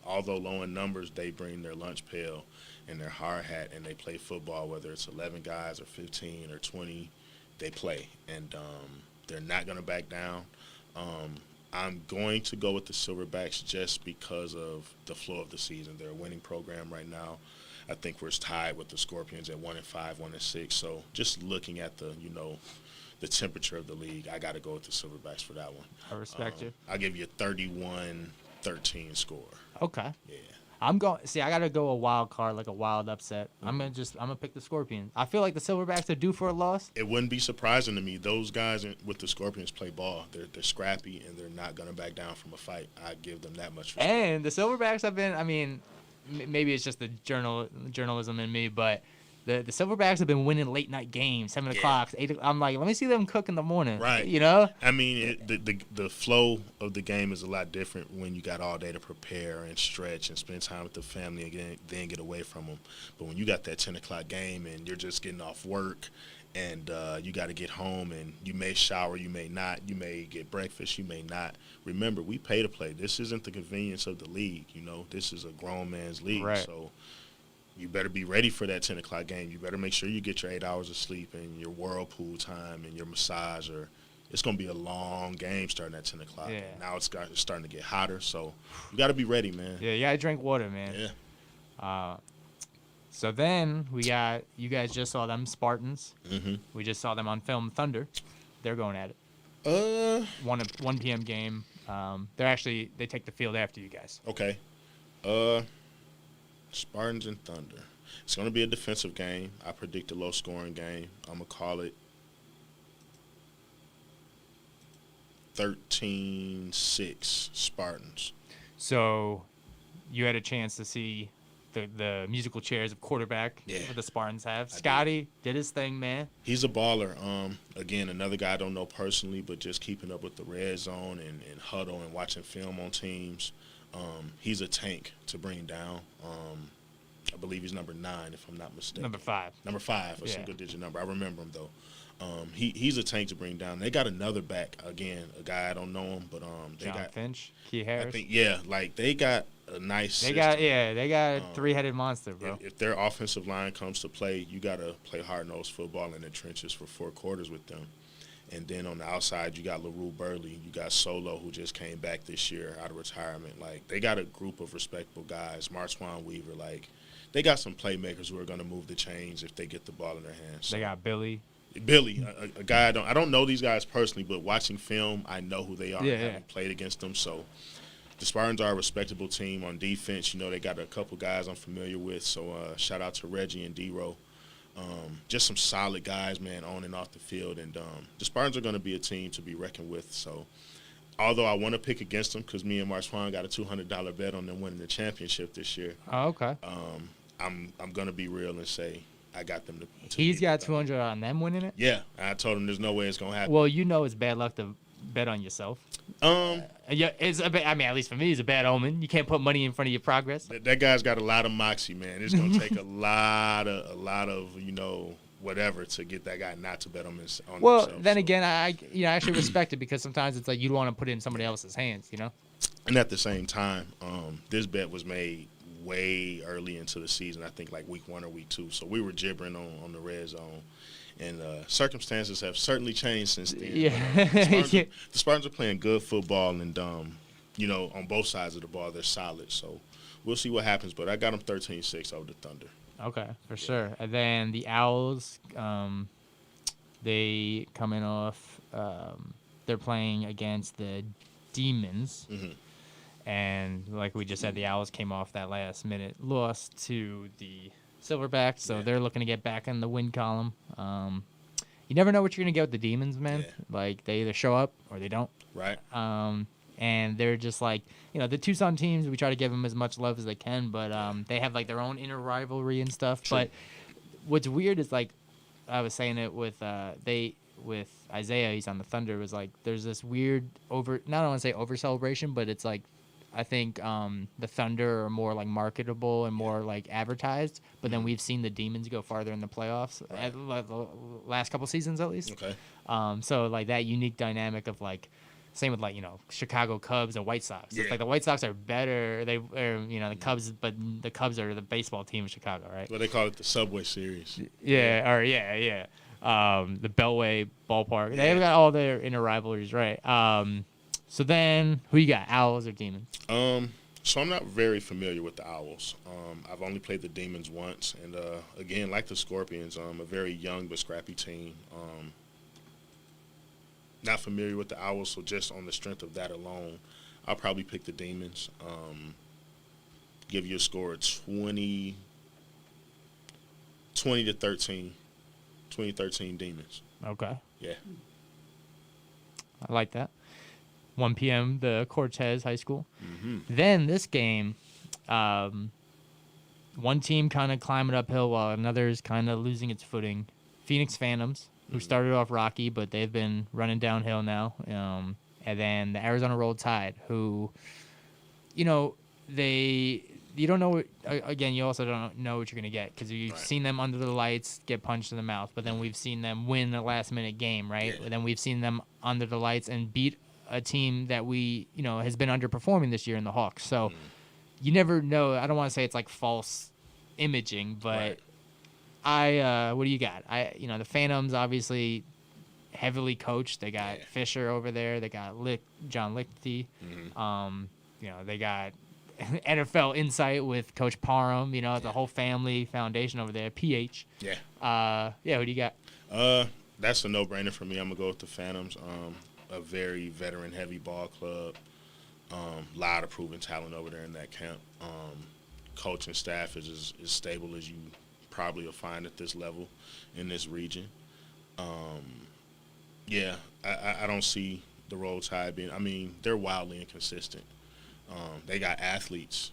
Although low in numbers, they bring their lunch pail and their hard hat, and they play football, whether it's 11 guys or 15 or 20. They play, and they're not going to back down. I'm going to go with the Silverbacks just because of the flow of the season. They're a winning program right now. I think we're tied with the Scorpions at 1-5, 1-6. So just looking at the temperature of the league, I got to go with the Silverbacks for that one. I respect you. I'll give you a 31-13 score. Okay. Yeah. I gotta go a wild card, like a wild upset. I'm gonna pick the Scorpions. I feel like the Silverbacks are due for a loss. It wouldn't be surprising to me. Those guys with the Scorpions play ball. They're scrappy, and they're not gonna back down from a fight. I give them that much respect. And the Silverbacks have been, maybe it's just the journalism in me, but The Silverbacks have been winning late night games, 7 o'clock, 8 o'clock. I'm like, let me see them cook in the morning. Right. You know? I mean, the flow of the game is a lot different when you got all day to prepare and stretch and spend time with the family and then get away from them. But when you got that 10 o'clock game and you're just getting off work and you got to get home and you may shower, you may not, you may get breakfast, you may not. Remember, we pay to play. This isn't the convenience of the league. You know, this is a grown man's league. Right. So you better be ready for that 10 o'clock game. You better make sure you get your 8 hours of sleep and your whirlpool time and your massage. Or it's going to be a long game starting at 10 o'clock. Yeah. Now it's starting to get hotter. So you got to be ready, man. Yeah, you got to drink water, man. Yeah. So then you guys just saw them Spartans. Mm-hmm. We just saw them on film, Thunder. They're going at it. 1 p.m. game. They take the field after you guys. Okay. Spartans and Thunder. It's going to be a defensive game. I predict a low-scoring game. I'm going to call it 13-6 Spartans. So you had a chance to see the musical chairs of quarterback that the Spartans have. Scotty did his thing, man. He's a baller. Again, another guy I don't know personally, but just keeping up with the red zone and huddle and watching film on teams. He's a tank to bring down. I believe he's number 9, if I'm not mistaken. Number 5. Number 5, a single-digit number. I remember him, though. He's a tank to bring down. They got another back, again, a guy I don't know him, but they John got Finch, Key Harris. I think, they got a nice They system. got a three-headed monster, bro. If their offensive line comes to play, you got to play hard-nosed football in the trenches for 4 quarters with them. And then on the outside, you got LaRue Burley. You got Solo, who just came back this year out of retirement. Like, they got a group of respectable guys. Marswan Weaver, they got some playmakers who are going to move the chains if they get the ball in their hands. So, They got Billy, a guy I don't know these guys personally, but watching film, I know who they are. Yeah, having played against them. So the Spartans are a respectable team on defense. You know, they got a couple guys I'm familiar with. So shout out to Reggie and D-Row. Just some solid guys, man, on and off the field. And the Spartans are going to be a team to be reckoned with. So although I want to pick against them because me and Marswan got a $200 bet on them winning the championship this year. Oh, okay. I'm going to be real and say I got them to He's beat got the 200 on them winning it? Yeah. I told him there's no way it's going to happen. Well, you know it's bad luck to bet on yourself. Yeah, it's at least for me, it's a bad omen. You can't put money in front of your progress. That guy's got a lot of moxie, man. It's gonna take a lot of whatever to get that guy not to bet on himself. Well, then again, I actually respect it because sometimes it's like you don't want to put it in somebody else's hands, you know. And at the same time, this bet was made way early into the season. I think like week 1 or week 2. So we were gibbering on the red zone. And circumstances have certainly changed since then. Yeah. The Spartans are playing good football, and on both sides of the ball, they're solid. So we'll see what happens. But I got them 13-6 over the Thunder. Okay, for sure. And then the Owls, they coming off. They're playing against the Demons, and like we just said, the Owls came off that last minute loss to the Silverbacks, so they're looking to get back in the win column. You never know what you're gonna get with the Demons, man. Yeah. Like they either show up or they don't. Right. And they're just like, the Tucson teams. We try to give them as much love as they can, but they have like their own inner rivalry and stuff. True. But what's weird is like I was saying it with Isaiah. He's on the Thunder. Was like there's this weird not I don't want to say over celebration, but it's like. I think the Thunder are more like marketable and more like advertised, but then we've seen the Demons go farther in the playoffs the last couple seasons at least. Okay. So like that unique dynamic of like, same with like Chicago Cubs and White Sox. Yeah. It's like the White Sox are better. The Cubs, but the Cubs are the baseball team of Chicago, right? Well, they call it the Subway Series. Yeah. The Beltway Ballpark. They've got all their inner rivalries, right? So then, who you got, Owls or Demons? So I'm not very familiar with the Owls. I've only played the Demons once, and again, like the Scorpions, a very young but scrappy team. Not familiar with the Owls, so just on the strength of that alone, I'll probably pick the Demons. Give you a score of 20 to 13. 2013 Demons. Okay. Yeah. I like that. 1 p.m., the Cortez High School. Mm-hmm. Then this game, one team kind of climbing uphill while another is kind of losing its footing. Phoenix Phantoms, who started off rocky, but they've been running downhill now. And then the Arizona Roll Tide, who, you know, you don't know. Again, you also don't know what you're gonna get because you've seen them under the lights get punched in the mouth, but then we've seen them win a last-minute game, right? Yeah. And then we've seen them under the lights and beat a team that has been underperforming this year in the Hawks. So you never know. I don't want to say it's like false imaging, but what do you got? The Phantoms obviously heavily coached. They got Fisher over there. They got John Lichty. They got NFL Insight with Coach Parham. The whole family foundation over there. PH. Yeah. Who do you got? That's a no-brainer for me. I'm gonna go with the Phantoms. A very veteran-heavy ball club. Lot of proven talent over there in that camp. Coaching staff is as stable as you probably will find at this level in this region. I don't see the Roll Tide being. I mean, they're wildly inconsistent. They got athletes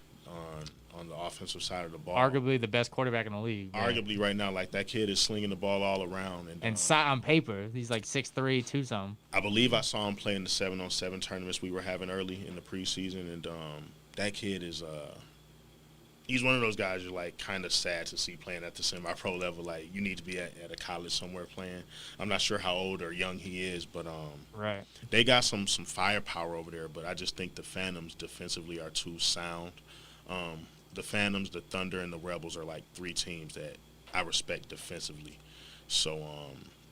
on the offensive side of the ball. Arguably the best quarterback in the league. Arguably right now, like that kid is slinging the ball all around. And on paper, he's like 6'3", 2-something. I believe I saw him play in the 7-on-7 tournaments we were having early in the preseason, and that kid is he's one of those guys you're like kind of sad to see playing at the semi-pro level. Like you need to be at a college somewhere playing. I'm not sure how old or young he is, but they got some firepower over there. But I just think the Phantoms defensively are too sound. The Phantoms, the Thunder, and the Rebels are like three teams that I respect defensively. So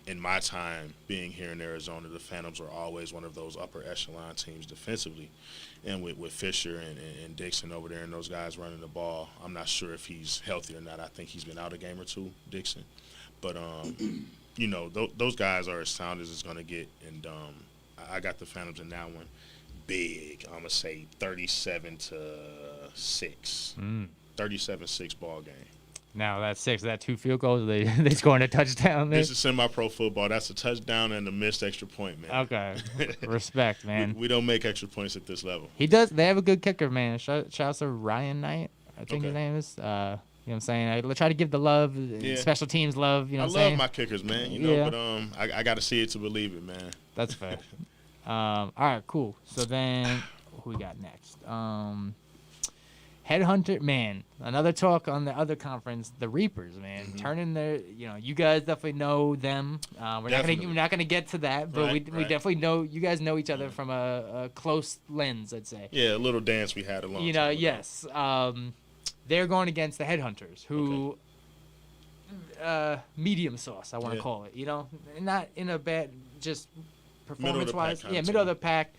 in my time being here in Arizona, the Phantoms were always one of those upper echelon teams defensively. And with Fisher and Dixon over there and those guys running the ball, I'm not sure if he's healthy or not. I think he's been out a game or two, Dixon. But, those guys are as sound as it's going to get. And I got the Phantoms in that one. Big, I'm going to say 37-6. 37-6 ball game. Now that's 6. Is that 2 field goals? They scoring a touchdown there? This is semi-pro football. That's a touchdown and a missed extra point, man. Okay. Respect, man. We don't make extra points at this level. He does. They have a good kicker, man. Shout out to Ryan Knight, I think his name is. You know what I'm saying? I try to give the love, special teams love. You know what I'm saying? I love my kickers, man. But I got to see it to believe it, man. That's fair. All right, cool. So then, who we got next? Headhunter, man. Another talk on the other conference, the Reapers, man. Turning their, you guys definitely know them. We're not gonna get to that, but we definitely know you guys know each other from a close lens, I'd say. Yeah, a little dance we had along. Yes. They're going against the Headhunters, who medium sauce, I want to call it. Not in a bad, just performance-wise. Middle of the pack.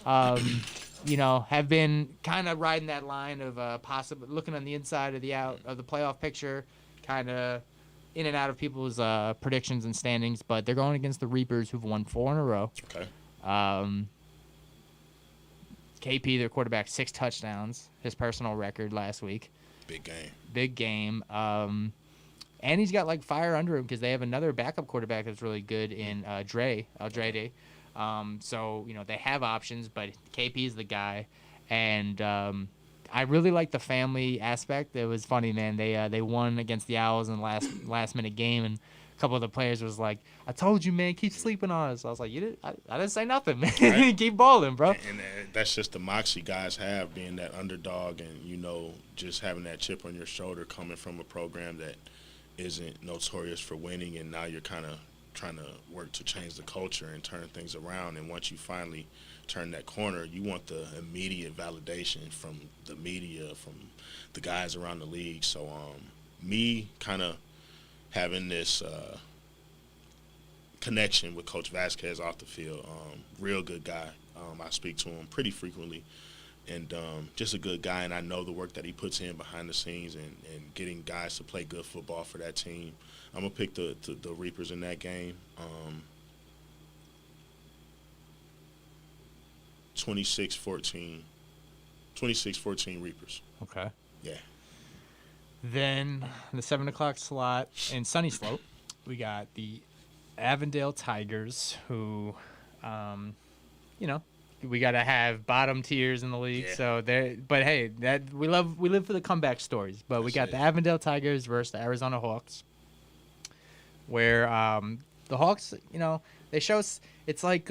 Have been kind of riding that line of possibly looking on the inside of the playoff picture, kind of in and out of people's predictions and standings. But they're going against the Reapers, who've won 4 in a row. Okay. KP, their quarterback, 6 touchdowns, his personal record last week. Big game. And he's got like fire under him because they have another backup quarterback that's really good in Aldrade. So, they have options, but KP is the guy. And I really like the family aspect. It was funny, man. They won against the Owls in the last-minute game, and a couple of the players was like, I told you, man, keep sleeping on us. I was like, I didn't say nothing, man. Right. Keep balling, bro. And that's just the moxie guys have, being that underdog and, just having that chip on your shoulder coming from a program that isn't notorious for winning, and now you're kind of trying to work to change the culture and turn things around. And once you finally turn that corner, you want the immediate validation from the media, from the guys around the league. So me kind of having this connection with Coach Vasquez off the field, real good guy. I speak to him pretty frequently, and just a good guy, and I know the work that he puts in behind the scenes and getting guys to play good football for that team. I'm going to pick the Reapers in that game. 26-14. 26-14 Reapers. Okay. Yeah. Then the 7 o'clock slot in Sunny Slope, we got the Avondale Tigers, who, we gotta have bottom tiers in the league. Yeah. So there, but hey, that we live for the comeback stories. But we got the Avondale Tigers versus the Arizona Hawks, where the Hawks, they show us it's like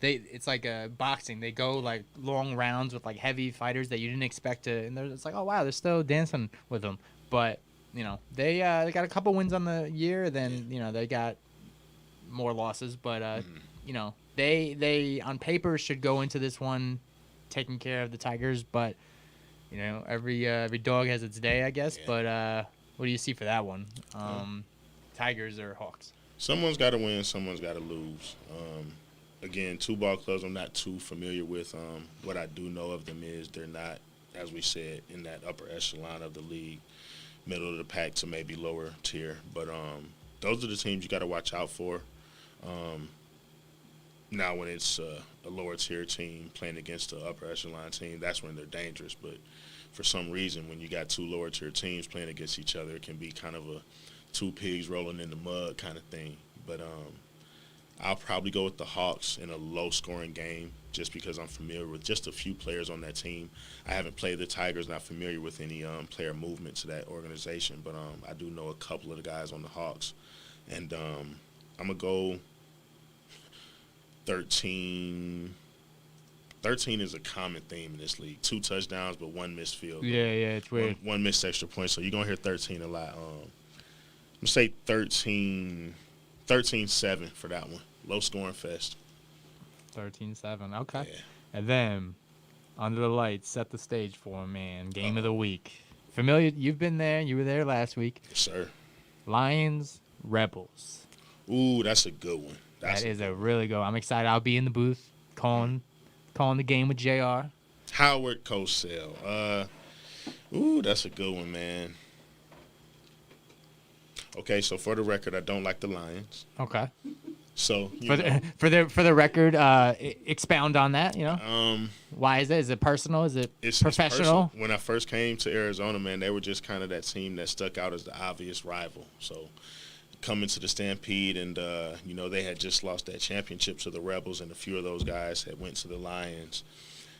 it's like boxing. They go like long rounds with like heavy fighters that you didn't expect to, and it's like, oh wow, they're still dancing with them. But they got a couple wins on the year. Then they got more losses, but they on paper should go into this one taking care of the Tigers. But every dog has its day, I guess. Yeah. But what do you see for that one? Tigers or Hawks? Someone's got to win. Someone's got to lose. Again, two ball clubs I'm not too familiar with. What I do know of them is they're not, as we said, in that upper echelon of the league, middle of the pack to maybe lower tier. But those are the teams you got to watch out for. Now, when it's a lower tier team playing against the upper echelon team, that's when they're dangerous. But for some reason, when you got two lower tier teams playing against each other, it can be kind of a two pigs rolling in the mud kind of thing. But I'll probably go with the Hawks in a low-scoring game just because I'm familiar with just a few players on that team. I haven't played the Tigers, not familiar with any player movement to that organization, but I do know a couple of the guys on the Hawks. And I'm going to go 13. 13 is a common theme in this league. 2 touchdowns, but 1 missed field goal. Yeah, it's weird. One missed extra point, so you're going to hear 13 a lot. I'm going to say 13-7 for that one. Low scoring fest. 13-7. Okay. Yeah. And then under the lights, set the stage for him, man. Game of the week. Familiar? You've been there. You were there last week. Yes, sir. Lions, Rebels. Ooh, that's a good one. That is a really good one. I'm excited. I'll be in the booth calling the game with JR. Howard Cosell. Ooh, that's a good one, man. Okay, so for the record, I don't like the Lions. Okay. So for the record, expound on that. Why is it? Is it personal? Is it professional? When I first came to Arizona, man, they were just kind of that team that stuck out as the obvious rival. So coming to the Stampede, and they had just lost that championship to the Rebels, and a few of those guys had went to the Lions.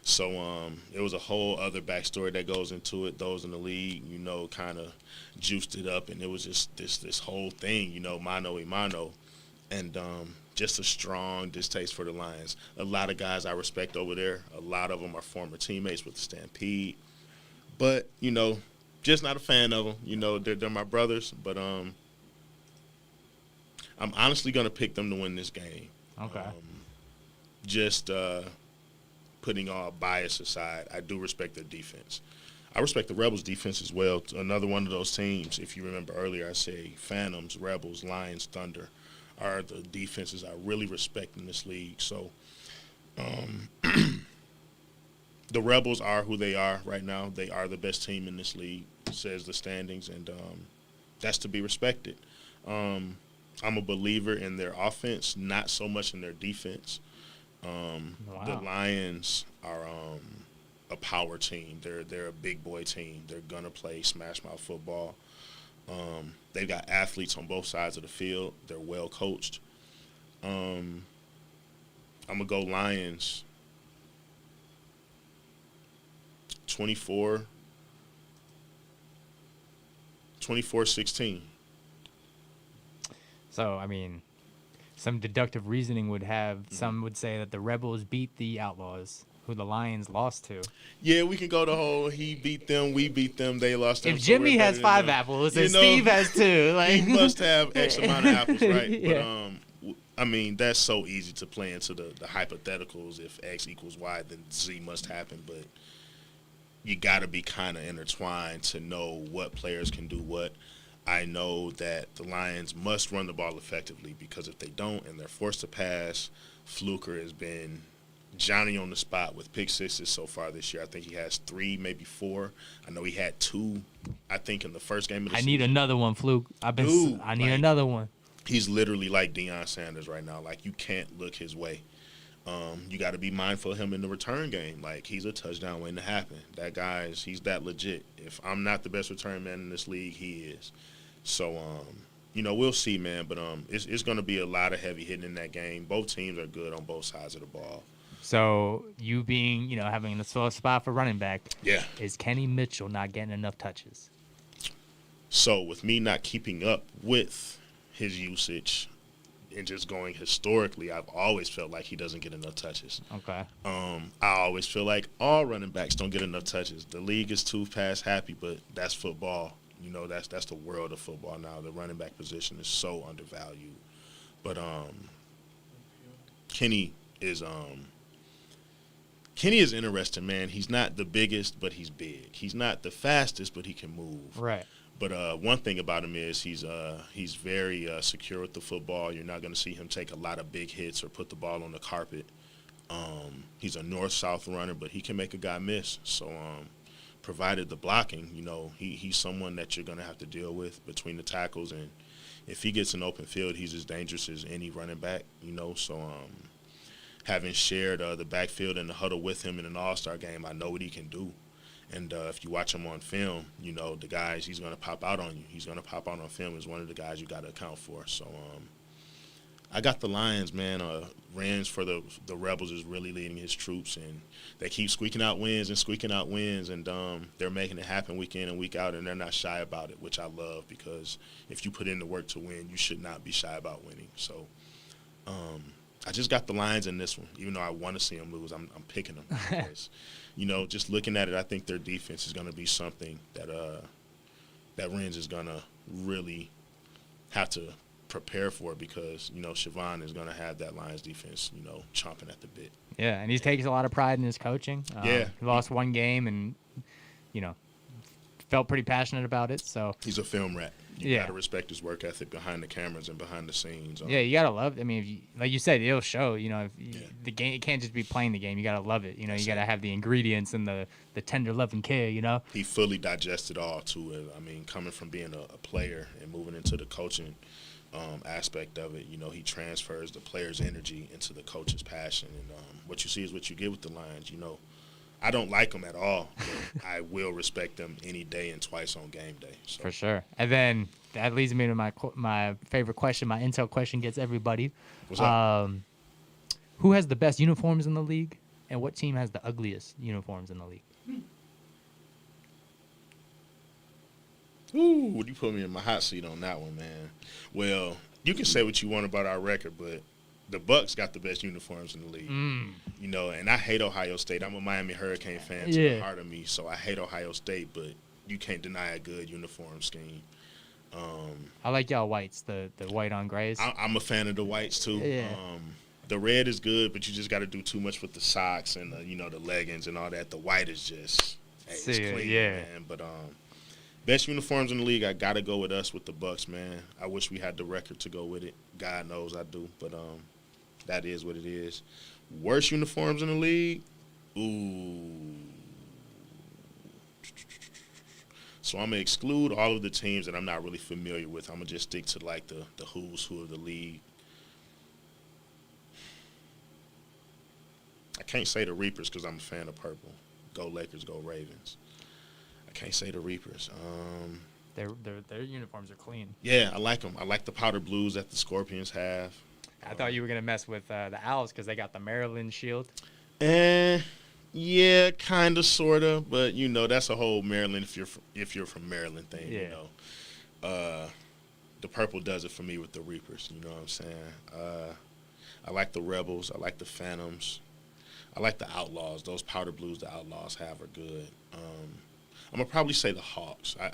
So it was a whole other backstory that goes into it. Those in the league, kind of juiced it up, and it was just this whole thing, mano a mano, and just a strong distaste for the Lions. A lot of guys I respect over there. A lot of them are former teammates with the Stampede, but just not a fan of them. They're my brothers, but I'm honestly gonna pick them to win this game. Okay. Just putting all bias aside, I do respect their defense. I respect the Rebels' defense as well. Another one of those teams, if you remember earlier, I say Phantoms, Rebels, Lions, Thunder are the defenses I really respect in this league. So the Rebels are who they are right now. They are the best team in this league, says the standings, and that's to be respected. I'm a believer in their offense, not so much in their defense. Wow. The Lions are a power team. They're a big boy team. They're gonna play smash mouth football. They've got athletes on both sides of the field. They're well coached. I'm gonna go Lions 24-16. So, some deductive reasoning would have some would say that the Rebels beat the Outlaws, who the Lions lost to. Yeah, we can go the whole he beat them, we beat them, they lost them. If Jimmy has 5 apples and Steve has 2, he must have X amount of apples, right? Yeah. But that's so easy to play into the hypotheticals. If X equals Y, then Z must happen. But you got to be kind of intertwined to know what players can do what. I know that the Lions must run the ball effectively, because if they don't and they're forced to pass, Fluker has been Johnny on the spot with pick sixes so far this year. I think he has 3, maybe 4. I know he had 2, I think, in the first game of the season. I need another one, Fluke. I need another one. He's literally like Deion Sanders right now. Like, you can't look his way. You got to be mindful of him in the return game. Like, he's a touchdown waiting to happen. That he's that legit. If I'm not the best return man in this league, he is. So, we'll see, man. But it's going to be a lot of heavy hitting in that game. Both teams are good on both sides of the ball. So you being, having the soft spot for running back, Yeah. is Kenny Mitchell not getting enough touches? So with me not keeping up with his usage and just going historically, I've always felt like he doesn't get enough touches. Okay. I always feel like all running backs don't get enough touches. The league is too pass happy, but that's football. That's the world of football now. The running back position is so undervalued. But Kenny is interesting, man. He's not the biggest, but he's big. He's not the fastest, but he can move. Right. But one thing about him is he's very secure with the football. You're not going to see him take a lot of big hits or put the ball on the carpet. He's a north-south runner, but he can make a guy miss. So provided the blocking, he's someone that you're going to have to deal with between the tackles. And if he gets an open field, he's as dangerous as any running back, So having shared the backfield and the huddle with him in an all-star game, I know what he can do. And if you watch him on film, the guys, he's going to pop out on you. He's going to pop out on film as one of the guys you got to account for. So I got the Lions, man. Rams for the Rebels is really leading his troops, and they keep squeaking out wins, and they're making it happen week in and week out, and they're not shy about it, which I love, because if you put in the work to win, you should not be shy about winning. So I just got the Lions in this one. Even though I want to see them lose, I'm picking them. Because, just looking at it, I think their defense is going to be something that Renz is going to really have to prepare for, because, Siobhan is going to have that Lions defense, chomping at the bit. Yeah, and he takes a lot of pride in his coaching. Yeah. He lost one game and, felt pretty passionate about it. So he's a film rat. You Yeah. got to respect his work ethic behind the cameras and behind the scenes. Yeah, you gotta love it. I mean, if you, like you said, it'll show. The game, it can't just be playing the game. You gotta love it. You gotta have the ingredients and the tender love and care. He fully digested all too. I mean, coming from being a player and moving into the coaching aspect of it, he transfers the player's energy into the coach's passion. And what you see is what you get with the Lions. I don't like them at all, but I will respect them any day and twice on game day. So. For sure. And then that leads me to my favorite question. My Intel question gets everybody. What's up? Who has the best uniforms in the league, and what team has the ugliest uniforms in the league? Ooh, you put me in my hot seat on that one, man. Well, you can say what you want about our record, but the Bucks got the best uniforms in the league. And I hate Ohio State. I'm a Miami Hurricane fan to the heart of me, so I hate Ohio State, but you can't deny a good uniform scheme. I like y'all whites, the white on grays. I'm a fan of the whites too. Yeah. The red is good, but you just got to do too much with the socks and the leggings and all that. The white is just it's clean, man. But best uniforms in the league, I gotta go with us with the Bucks, man. I wish we had the record to go with it. God knows I do, but that is what it is. Worst uniforms in the league? Ooh. So I'm going to exclude all of the teams that I'm not really familiar with. I'm going to just stick to, like, the who's who of the league. I can't say the Reapers because I'm a fan of purple. Go Lakers, go Ravens. I can't say the Reapers. Their uniforms are clean. Yeah, I like them. I like the powder blues that the Scorpions have. I thought you were gonna mess with the Owls because they got the Maryland shield. Yeah, kind of, sort of, but that's a whole Maryland if you're from Maryland thing. Yeah. The purple does it for me with the Reapers. You know what I'm saying? I like the Rebels. I like the Phantoms. I like the Outlaws. Those powder blues the Outlaws have are good. I'm gonna probably say the Hawks. I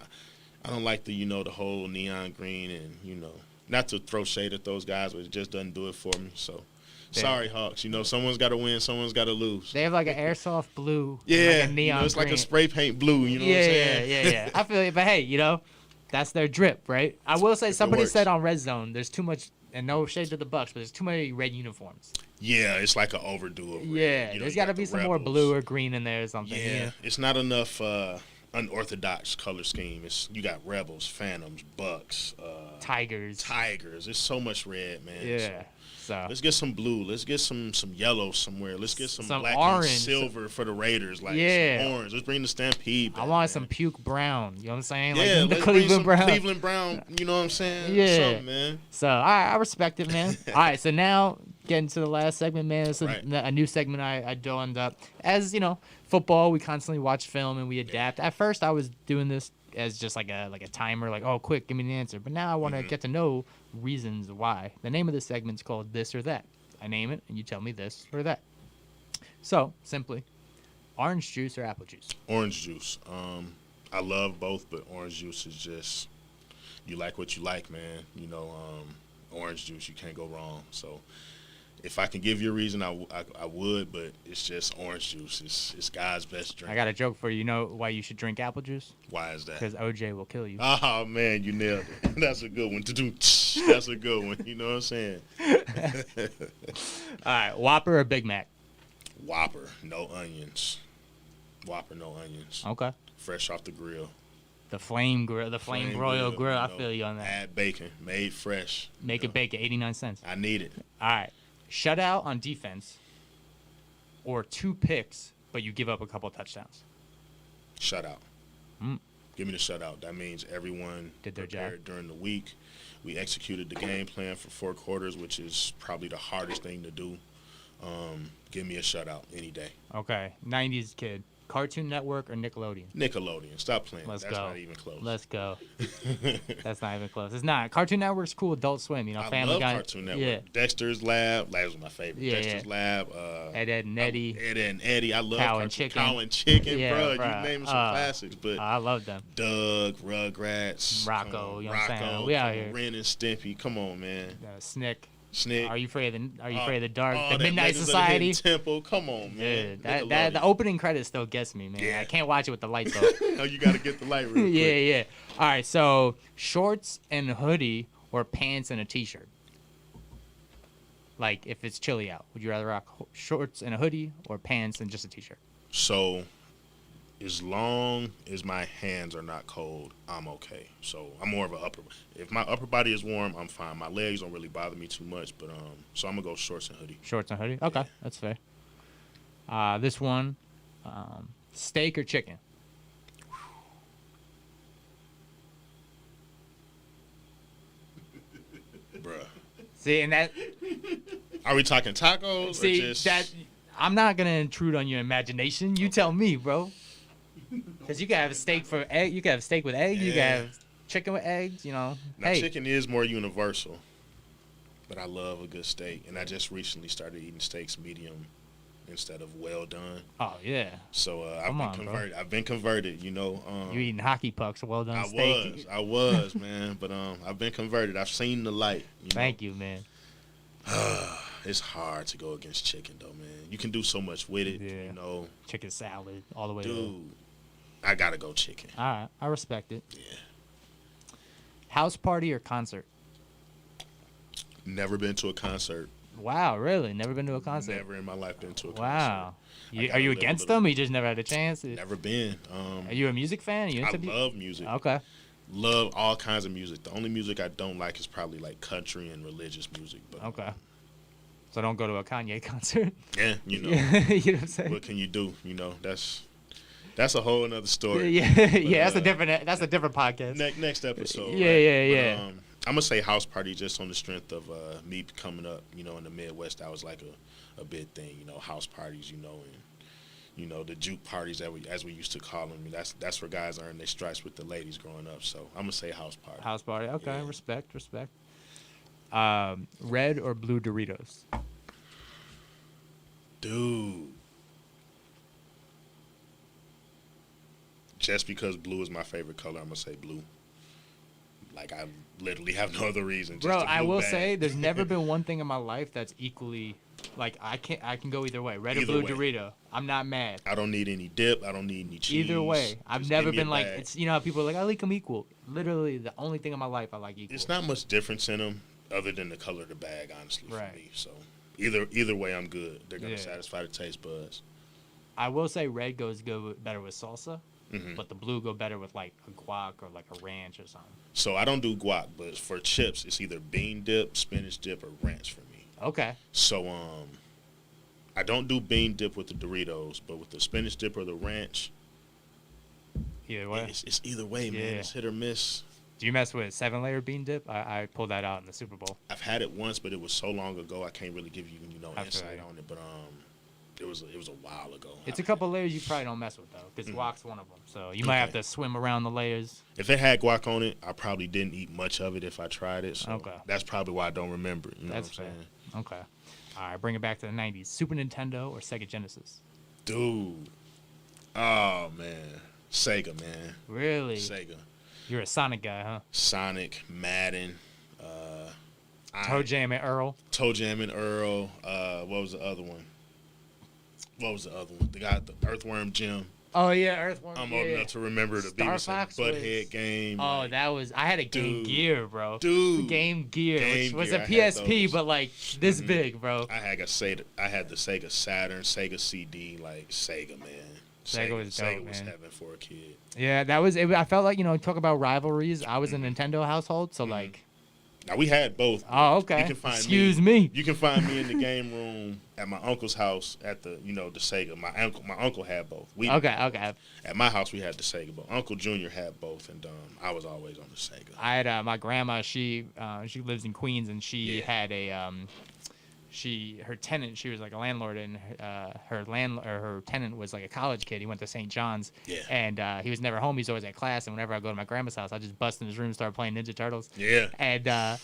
don't like the the whole neon green and not to throw shade at those guys, but it just doesn't do it for me. So, sorry, Hawks. Someone's got to win, someone's got to lose. They have like an airsoft blue. Yeah, and like a neon it's green. like a spray paint blue. You know what I'm saying? Yeah. I feel it, but hey, that's their drip, right? I will say somebody said on Red Zone, there's too much, and no shade to the Bucks, but there's too many red uniforms. Yeah, it's like an overdue of red. Yeah, there's got to be some more blue or green in there or something. Yeah, it's not enough unorthodox color scheme. You got Rebels, Phantoms, Bucks, Tigers. It's so much red, man. Yeah. So let's get some blue. Let's get some yellow somewhere. Let's get some black orange. and silver for the Raiders. Like some orange. Let's bring the Stampede back, I want some puke brown. You know what I'm saying? Yeah, like let's the bring some Brown. Cleveland Brown. You know what I'm saying? Yeah. Something, man. So I respect it, man. All right, so now getting to the last segment, man. It's Right. a new segment I dawned up. As you know, football, we constantly watch film and we adapt. At first, I was doing this as just like a timer, like, oh, quick, give me the answer. But now I want to get to know reasons why. The name of the segment's called This or That. I name it, and you tell me this or that. So, simply, orange juice or apple juice? Orange juice. I love both, but orange juice is just, you like what you like, man. You know, orange juice, you can't go wrong. So if I can give you a reason, I would, but it's just orange juice. It's God's best drink. I got a joke for you. You know why you should drink apple juice? Why is that? Because OJ will kill you. Oh, man, you nailed it. That's a good one. That's a good one. You know what I'm saying? All right, Whopper or Big Mac? Whopper, no onions. Whopper, no onions. Okay. Fresh off the grill. The flame grill, the flame broil grill. I feel you on that. Add bacon, made fresh. Make it bake at 89 cents. I need it. All right. Shutout on defense or 2 picks, but you give up a couple touchdowns. Shutout. Mm. Give me the shutout. That means everyone Did their job prepared during the week. We executed the game plan for 4 quarters, which is probably the hardest thing to do. Give me a shutout any day. Okay. 90s kid. Cartoon Network or Nickelodeon? Nickelodeon. Stop playing. Let's That's go. not even close. Let's go. That's not even close. It's not. Cartoon Network's cool. Adult Swim, you know, I Family love Guy. Cartoon Network. Yeah. Dexter's Lab. That was my favorite. Yeah, Dexter's Lab. Ed, Ed, and Eddie. Ed, Ed, and Eddie. I love Cow Cartoon. and Chicken. Cow and Chicken, Yeah, bro. bruh. You name some classics. But I love them. Doug, Rugrats. Rocco, come on, you know what I'm saying? Rocco, We out come on, here. Ren and Stimpy. Come on, man. Snick. Snick. Are you afraid of the dark? Oh, The that Midnight Legends of the Hidden Society. Temple. Come on, man. Yeah, that the opening credits still gets me, man. Yeah. I can't watch it with the lights off. Oh, you got to get the light real quick. Yeah. All right, so shorts and hoodie or pants and a t-shirt. Like if it's chilly out, would you rather rock shorts and a hoodie or pants and just a t-shirt? So, as long as my hands are not cold, I'm okay. So I'm more of an upper. If my upper body is warm, I'm fine. My legs don't really bother me too much, but so I'm gonna go shorts and hoodie. Shorts and hoodie. Okay, that's fair. This one, steak or chicken? Bruh. See, and that. Are we talking tacos See or just that. I'm not gonna intrude on your imagination. You tell me, bro. Because you can have a steak for egg. You can have steak with egg. You Yeah. can have chicken with eggs. You know. Now, hey. chicken is more universal, but I love a good steak, and I just recently started eating steaks medium instead of well done. Oh yeah. So I've Come been on, bro. converted. I've been converted. You know. You eating hockey pucks, well done steak. I was, man. But I've been converted. I've seen the light. Thank you, man. It's hard to go against chicken, though, man. You can do so much with it. Yeah. You know, Chicken salad all the way. dude. I gotta go chicken. All right, I respect it. Yeah. House party or concert? Never been to a concert. Wow, really? Never been to a concert? Never in my life been to a concert. Wow. I Are gotta you live a against little- them? Or you just never had a chance? Never been. Are you a music fan? Are you I into love music. Okay. Love all kinds of music. The only music I don't like is probably like country and religious music. But Okay. So don't go to a Kanye concert. yeah, you know, you know what I'm saying? what can you do? You know, that's a whole another story. Yeah, that's a different podcast. Next episode. Yeah, right? yeah. But, I'm gonna say house party just on the strength of me coming up. You know, in the Midwest, that was like a big thing. You know, house parties. You know, and you know the juke parties as we used to call them. That's where guys earn their stripes with the ladies growing up. So I'm gonna say house party. House party. Okay, Yeah. respect. Red or blue Doritos? Dude. Just because blue is my favorite color, I'm gonna say blue. Like I literally have no other reason. Just Bro, a blue I will bag. say there's never been one thing in my life that's equally like I can go either way. Red or Either blue way. Dorito. I'm not mad. I don't need any dip. I don't need any cheese. Either way. I've Just never give me a been like bag. it's how people are like I like them equal. Literally the only thing in my life I like equal. It's not much difference in them other than the color of the bag, honestly, Right. for me. So either way, I'm good. They're gonna Yeah. satisfy the taste buds. I will say red go better with salsa, Mhm. but the blue go better with like a guac or like a ranch or something. So I don't do guac, but for chips, it's either bean dip, spinach dip, or ranch for me. Okay. So I don't do bean dip with the Doritos, but with the spinach dip or the ranch, Either way. it's either way, man. Yeah. It's hit or miss. Do you mess with 7-layer bean dip? I pulled that out in the Super Bowl. I've had it once, but it was so long ago I can't really give you I feel insight you. on it. But it was a while ago. It's a couple layers you probably don't mess with, though, because guac's one of them. So you might have to swim around the layers. If it had guac on it, I probably didn't eat much of it if I tried it. So Okay. that's probably why I don't remember it. You know That's what I'm fair. saying? Okay. All right, bring it back to the 90s. Super Nintendo or Sega Genesis? Dude. Oh, man. Sega, man. Really? Sega. You're a Sonic guy, huh? Sonic, Madden. Toe Jam and Earl. Toe Jam and Earl. What was the other one? The guy, the Earthworm Jim. Oh, yeah, Earthworm. I'm old enough to remember the Star Beavis and Fox Butthead was- game. Oh, like, that was... I had a Game dude. Gear, bro. Dude. Game Gear, Game which was Gear, a I had PSP, those. but, like, this big, bro. I had the Sega Saturn, Sega CD, like Sega, man. Sega was dope, Sega was man. heaven for a kid. Yeah, that was... I felt like, talk about rivalries. I was a Nintendo household, so, like... Now we had both. Oh, okay. You can find Excuse me. You can find me in the game room at my uncle's house at the the Sega. My uncle had both. Okay. At my house we had the Sega, but Uncle Junior had both, and I was always on the Sega. I had my grandma. She lives in Queens, and she had a her tenant. She was like a landlord, and her tenant was like a college kid. He went to St. John's, and he was never home. He's always at class. And whenever I go to my grandma's house, I just bust in his room, and start playing Ninja Turtles. Yeah. And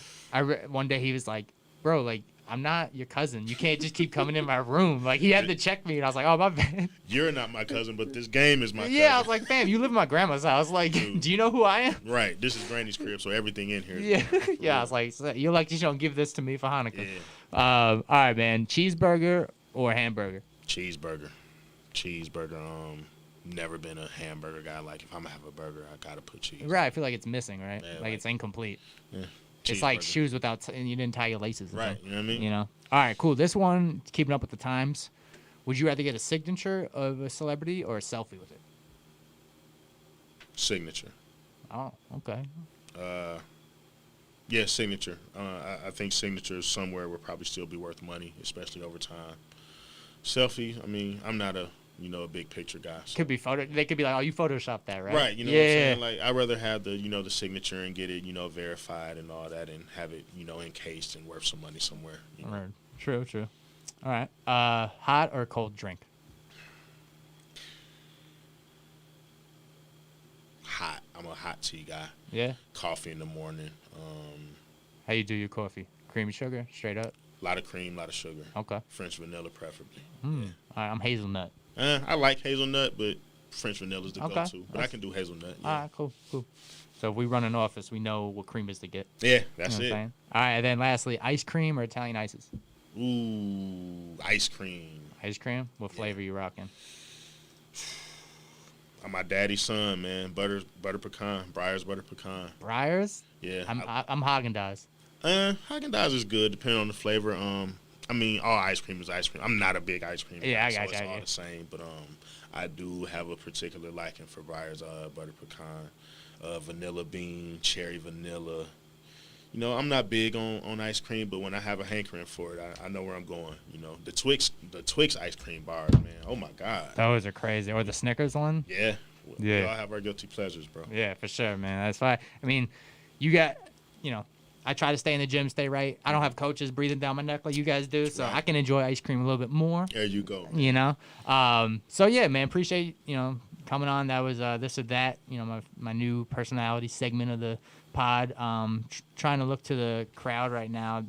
one day he was like, "Bro, like I'm not your cousin. You can't just keep coming in my room." Like he had to check me, and I was like, "Oh, my bad." You're not my cousin, but this game is my cousin. Yeah, I was like, "Fam, you live in my grandma's house. Like, do you know who I am?" Right. This is Granny's crib, so everything in here. Yeah. I was like, so "You're like, you don't give this to me for Hanukkah." Yeah. All right, man. Cheeseburger or hamburger? Cheeseburger. Never been a hamburger guy. Like if I'm gonna have a burger, I gotta put cheese. Right. I feel like it's missing, right? Yeah, like it's incomplete. Yeah. It's like Cheeseburger. shoes without, and you didn't tie your laces. or Right. something, You know what I mean? All right, cool. This one, keeping up with the times. Would you rather get a signature of a celebrity or a selfie with it? Signature. Oh, okay. Yeah, signature. I think signature somewhere will probably still be worth money, especially over time. Selfie. I mean, I'm not a big picture guy. So. Could be photo. They could be like, "Oh, you photoshopped that, right?" Right. You know what I'm saying? Like I'd rather have the the signature and get it verified and all that, and have it encased and worth some money somewhere. Right. True. All right. Hot or cold drink? Hot. I'm a hot tea guy. Yeah. Coffee in the morning. How you do your coffee? Cream and sugar, straight up. A lot of cream, a lot of sugar. Okay. French vanilla preferably. All right, I'm hazelnut. I like hazelnut, but French vanilla is the Okay. go-to. But I can do hazelnut. Yeah, All right, cool. So if we run an office, we know what cream is to get. yeah, You that's know what I'm it. saying? All right, and then lastly, ice cream or Italian ices? Ooh, ice cream. Ice cream? What flavor you rocking? I'm my daddy's son, man. Butter pecan, Breyer's butter pecan. Breyers? Yeah. I'm Haagen-Dazs. Haagen-Dazs is good, depending on the flavor. I mean, all ice cream is ice cream. I'm not a big ice cream guy, Yeah, I so got it's you. all the same. But I do have a particular liking for Breyer's butter pecan, vanilla bean, cherry vanilla. I'm not big on ice cream, but when I have a hankering for it, I know where I'm going. The Twix ice cream bars, man. Oh my God. Those are crazy. Or the Snickers one? Yeah. Yeah. We all have our guilty pleasures, bro. Yeah, for sure, man. That's fine. I mean, you got, I try to stay in the gym, stay right. I don't have coaches breathing down my neck like you guys do, so Right. I can enjoy ice cream a little bit more. There you go. Man. So yeah, man, appreciate coming on. That was this or that. My new personality segment of the pod. Trying to look to the crowd right now.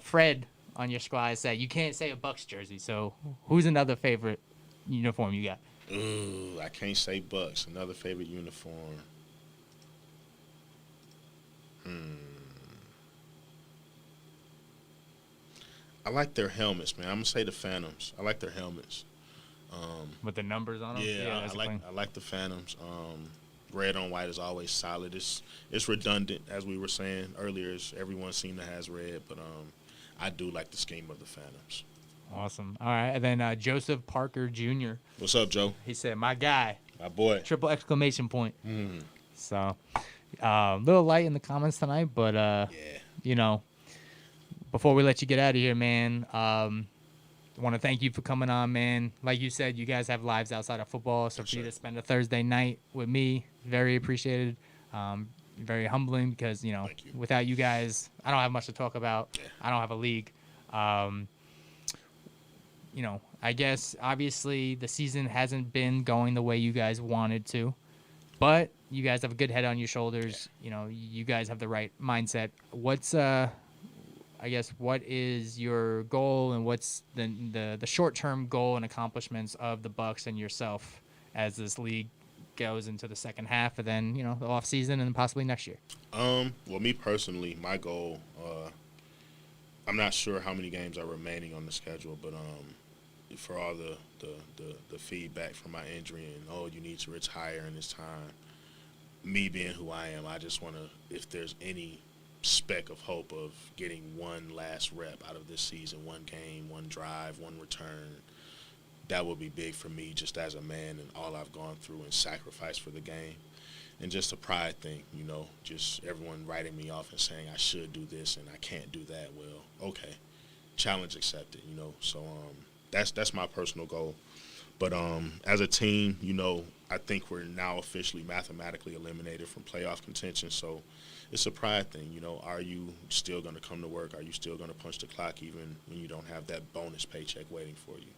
Fred on your squad said you can't say a Bucks jersey. So who's another favorite uniform you got? Ooh, I can't say Bucks. Another favorite uniform. I like their helmets, man. I'm gonna say the Phantoms. I like their helmets. With the numbers on them? Yeah, that's I clean. like the Phantoms. Red on white is always solid. It's redundant, as we were saying earlier. Everyone seems to has red, but I do like the scheme of the Phantoms. Awesome. All right, and then Joseph Parker Jr. What's up, Joe? He said, "My guy." My boy. Triple exclamation point. So, a little light in the comments tonight, but before we let you get out of here, man, I want to thank you for coming on, man. Like you said, you guys have lives outside of football, so for you to spend a Thursday night with me, very appreciated. very humbling because, Thank you. without you guys, I don't have much to talk about. Yeah. I don't have a league. I guess obviously the season hasn't been going the way you guys wanted to, but you guys have a good head on your shoulders. You guys have the right mindset. What's what is your goal, and what's the short-term goal and accomplishments of the Bucks and yourself as this league goes into the second half, and then the off season and possibly next year? Well, me personally, my goal, I'm not sure how many games are remaining on the schedule, but for all the feedback from my injury and you need to retire in this time, me being who I am, I just want to, if there's any speck of hope of getting one last rep out of this season, one game, one drive, one return, that would be big for me just as a man and all I've gone through and sacrificed for the game. And just a pride thing, just everyone writing me off and saying I should do this and I can't do that. Well, okay, challenge accepted, So that's my personal goal. But as a team, I think we're now officially mathematically eliminated from playoff contention. So it's a pride thing, Are you still going to come to work? Are you still going to punch the clock even when you don't have that bonus paycheck waiting for you?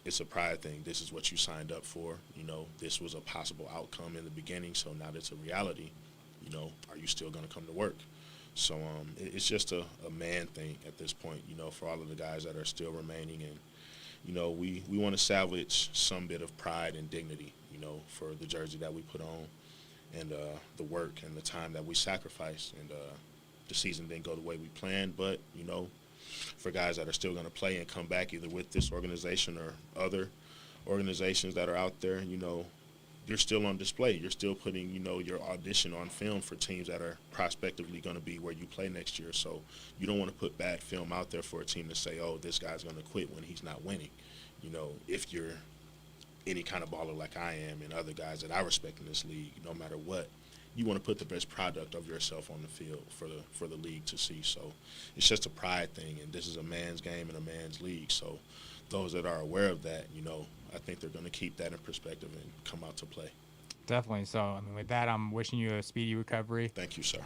It's a pride thing. This is what you signed up for. This was a possible outcome in the beginning. So now that's a reality. Are you still going to come to work? So it's just a man thing at this point, for all of the guys that are still remaining. And, we want to salvage some bit of pride and dignity, for the jersey that we put on and the work and the time that we sacrificed. And the season didn't go the way we planned, but, for guys that are still going to play and come back either with this organization or other organizations that are out there, you're still on display. You're still putting, your audition on film for teams that are prospectively going to be where you play next year. So you don't want to put bad film out there for a team to say, oh, this guy's going to quit when he's not winning. If you're any kind of baller like I am and other guys that I respect in this league, no matter what, you want to put the best product of yourself on the field for the league to see. So it's just a pride thing, and this is a man's game and a man's league. So those that are aware of that, I think they're going to keep that in perspective and come out to play. Definitely. So, with that, I'm wishing you a speedy recovery. Thank you, sir.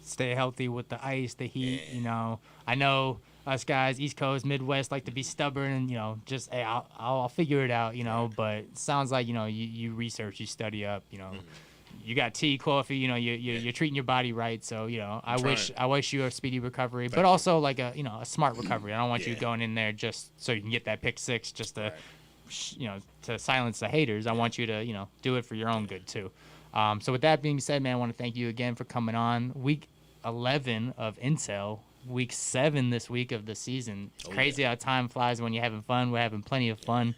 Stay healthy with the ice, the heat. Yeah. I know us guys, East Coast, Midwest, like to be stubborn and just hey, I'll figure it out. But it sounds like you research, you study up. Mm-hmm. You got tea, coffee, you're treating your body right. So, I wish you a speedy recovery, but also like a smart recovery. I don't want you going in there just so you can get that pick six just to, to silence the haters. I want you to, do it for your own good too. So with that being said, man, I want to thank you again for coming on. Week 11 of Intel, week 7 this week of the season. It's crazy how time flies when you're having fun. We're having plenty of fun.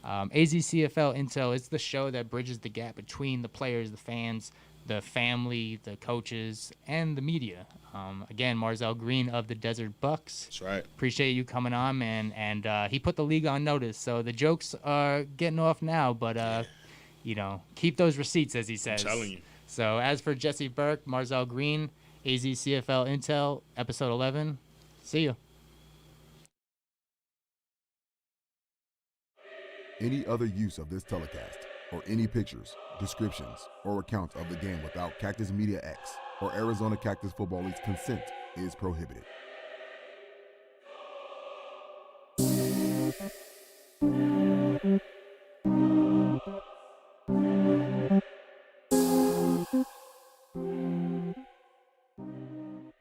AzCFL Intel is the show that bridges the gap between the players, the fans, the family, the coaches, and the media. Again, Marzell Green of the Desert Bucks. That's right. Appreciate you coming on, man. And he put the league on notice. So the jokes are getting off now, but, keep those receipts, as he says. I'm telling you. So as for Jesse Burke, Marzell Green, AzCFL Intel, episode 11. See you. Any other use of this telecast, or any pictures, descriptions, or accounts of the game without Cactus Media X or Arizona Cactus Football League's consent is prohibited.